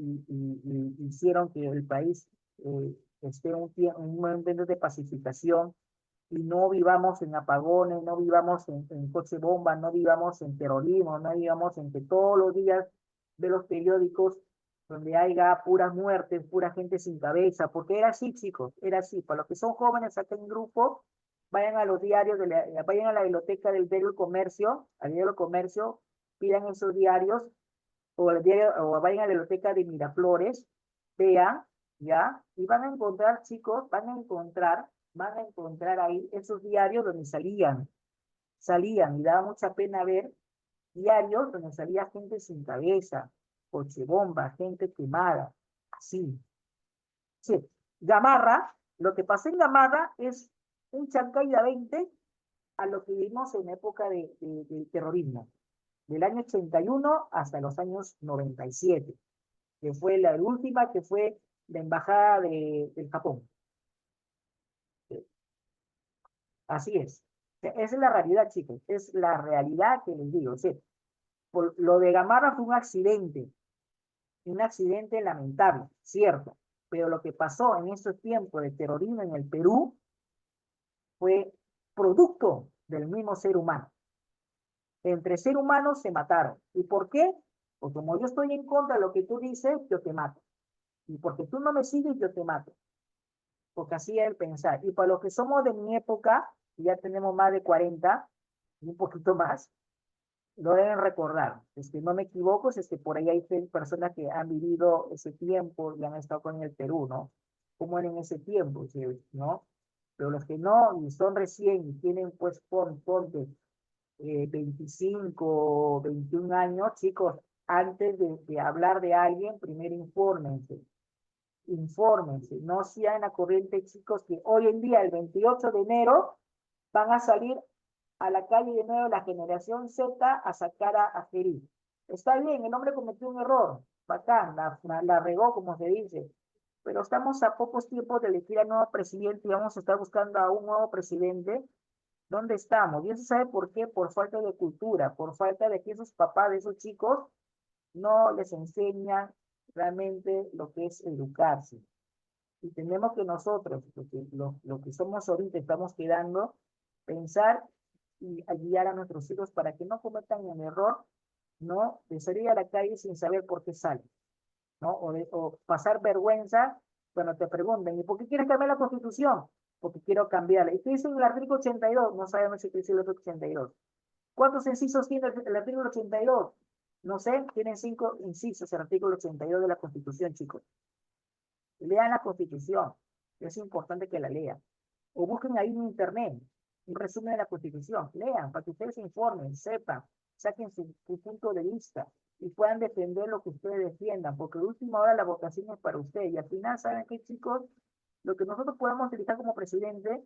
hicieron que el país esté en un momento de pacificación y no vivamos en apagones, no vivamos en coche bomba, no vivamos en terrorismo, no vivamos en que todos los días de los periódicos donde haya puras muertes, pura gente sin cabeza, porque era así, chicos, era así. Para los que son jóvenes acá en grupo, vayan a los diarios, vayan a la biblioteca del diario del Comercio, al diario del Comercio, pidan esos diarios, o vayan a la biblioteca de Miraflores, vean, ¿ya? Y van a encontrar, chicos, van a encontrar ahí esos diarios donde salían, y daba mucha pena ver diarios donde salía gente sin cabeza, coche bomba, gente quemada, así. Sí, Gamarra, lo que pasó en Gamarra es un Chancaya 20 a lo que vimos en época del terrorismo, del año 81 hasta los años 97, que fue la última, que fue la embajada del Japón. Así es. Esa es la realidad, chicos. Es la realidad que les digo. Sí. Lo de Gamarra fue un accidente lamentable, cierto. Pero lo que pasó en esos tiempos de terrorismo en el Perú fue producto del mismo ser humano. Entre ser humanos se mataron. ¿Y por qué? Pues como yo estoy en contra de lo que tú dices, yo te mato. Y porque tú no me sigues, yo te mato. Porque así es el pensar. Y para los que somos de mi época, ya tenemos más de 40, y un poquito más, lo deben recordar. No me equivoco, es que por ahí hay personas que han vivido ese tiempo y han estado con el Perú, ¿no? ¿Cómo era en ese tiempo? ¿No? Pero los que no, y son recién, y tienen pues ponte 25, 21 años, chicos, antes de hablar de alguien, primero infórmense, no sean la corriente, chicos, que hoy en día, el 28 de enero, van a salir a la calle de nuevo la generación Z a sacar a Ferí. Está bien, el hombre cometió un error, bacán, la regó, como se dice, pero estamos a pocos tiempos de elegir al nuevo presidente y vamos a estar buscando a un nuevo presidente. ¿Dónde estamos? Y eso sabe por qué, por falta de cultura, por falta de que esos papás de esos chicos no les enseñan realmente lo que es educarse. Y tenemos que nosotros, lo que somos ahorita, estamos quedando, pensar y guiar a nuestros hijos para que no cometan el error, ¿no? De salir a la calle sin saber por qué salen, ¿no? O pasar vergüenza cuando te preguntan, ¿y por qué quieres cambiar la Constitución? Porque quiero cambiarla. ¿Y qué dice el artículo 82? No sabemos si dice el artículo 82. ¿Cuántos incisos tiene el artículo 82? No sé, tienen 5 incisos el artículo 82 de la Constitución, chicos. Lean la Constitución, es importante que la lean. O busquen ahí en internet un resumen de la Constitución, lean, para que ustedes se informen, sepan, saquen su punto de vista y puedan defender lo que ustedes defiendan, porque de última hora la votación es para ustedes. Y al final, ¿saben qué, chicos? Lo que nosotros podemos utilizar como presidente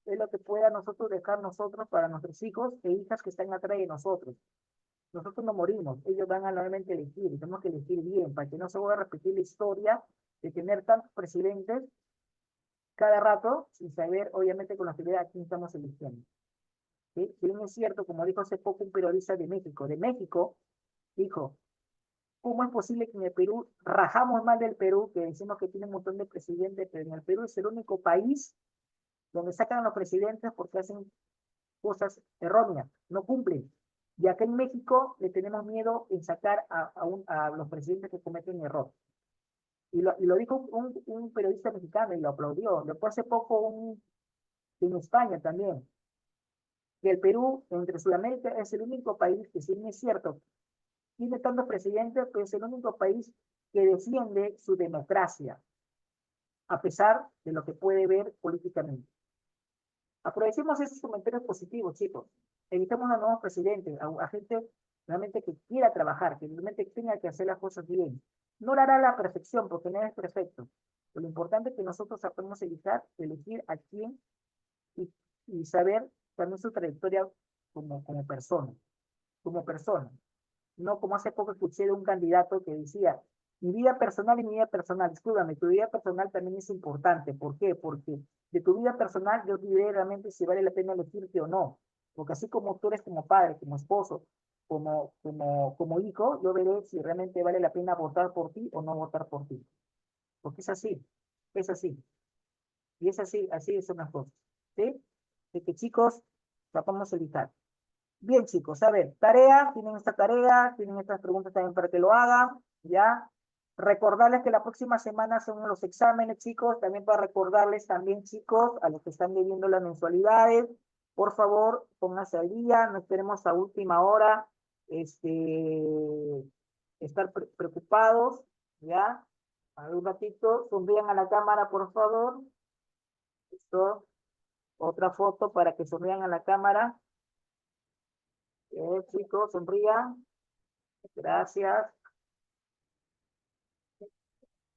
es lo que pueda nosotros dejar nosotros para nuestros hijos e hijas que están atrás de nosotros. nosotros no morimos, ellos van a nuevamente elegir, y tenemos que elegir bien, para que no se vuelva a repetir la historia de tener tantos presidentes cada rato, sin saber, obviamente, con la seguridad a quién estamos eligiendo. ¿Sí? Si bien es cierto, como dijo hace poco un periodista de México, dijo, ¿cómo es posible que en el Perú rajamos más del Perú, que decimos que tiene un montón de presidentes, pero en el Perú es el único país donde sacan a los presidentes porque hacen cosas erróneas, no cumplen? Y acá en México le tenemos miedo en sacar a los presidentes que cometen error. Y lo dijo un periodista mexicano y lo aplaudió. Después hace poco en España también, que el Perú, entre Sudamérica, es el único país que, si bien es cierto, tiene tantos presidentes, pero es el único país que defiende su democracia, a pesar de lo que puede ver políticamente. Aprovechemos esos comentarios positivos, chicos. Evitemos a nuevos presidentes, a gente realmente que quiera trabajar, que realmente tenga que hacer las cosas bien. No lo hará a la perfección, porque no es perfecto. Pero lo importante es que nosotros aprendamos a elegir a quién y saber también su trayectoria como persona. Como persona. No como hace poco escuché de un candidato que decía, mi vida personal y mi vida personal. Discúlpame, tu vida personal también es importante. ¿Por qué? Porque de tu vida personal yo diré realmente si vale la pena elegirte o no. Porque así como tú eres como padre, como esposo, como hijo, yo veré si realmente vale la pena votar por ti o no votar por ti. Porque es así. Y es así son las cosas. ¿Sí? Así que chicos, vamos a evitar. Bien, chicos, a ver, tienen esta tarea, tienen estas preguntas también para que lo hagan, ¿ya? Recordarles que la próxima semana son los exámenes, chicos, también para recordarles también, chicos, a los que están viviendo las mensualidades, por favor, pónganse al día, no esperemos a última hora, estar preocupados, ¿ya? A ver, un ratito, sonrían a la cámara, por favor. Listo. Otra foto para que sonrían a la cámara. Chicos, sonrían. Gracias.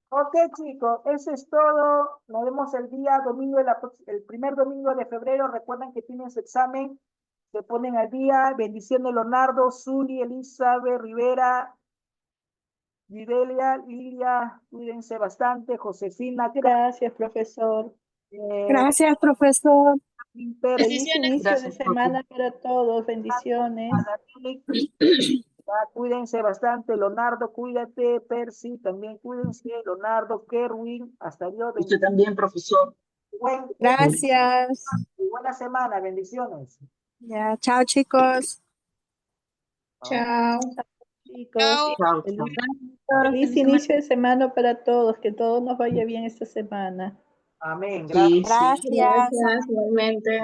Ok, chicos, eso es todo. Nos vemos el día domingo, el primer domingo de febrero. Recuerden que tienen su examen. Se ponen al día. Bendiciones, Leonardo, Zuli, Elizabeth, Rivera, Videlia, Lilia. Cuídense bastante. Josefina. Gracias, profesor. Gracias, profesor. Feliz inicio de semana para todos. Bendiciones. Cuídense bastante, Leonardo, cuídate, Percy, también cuídense, Leonardo, Kerwin, hasta Dios. Usted también, profesor. Gracias. Buena semana, bendiciones. Ya, chao, chicos. Chao. Chicos. Chao, Feliz inicio de semana para todos. Que todo nos vaya bien esta semana. Amén. Sí. Gracias. Gracias. Gracias, igualmente.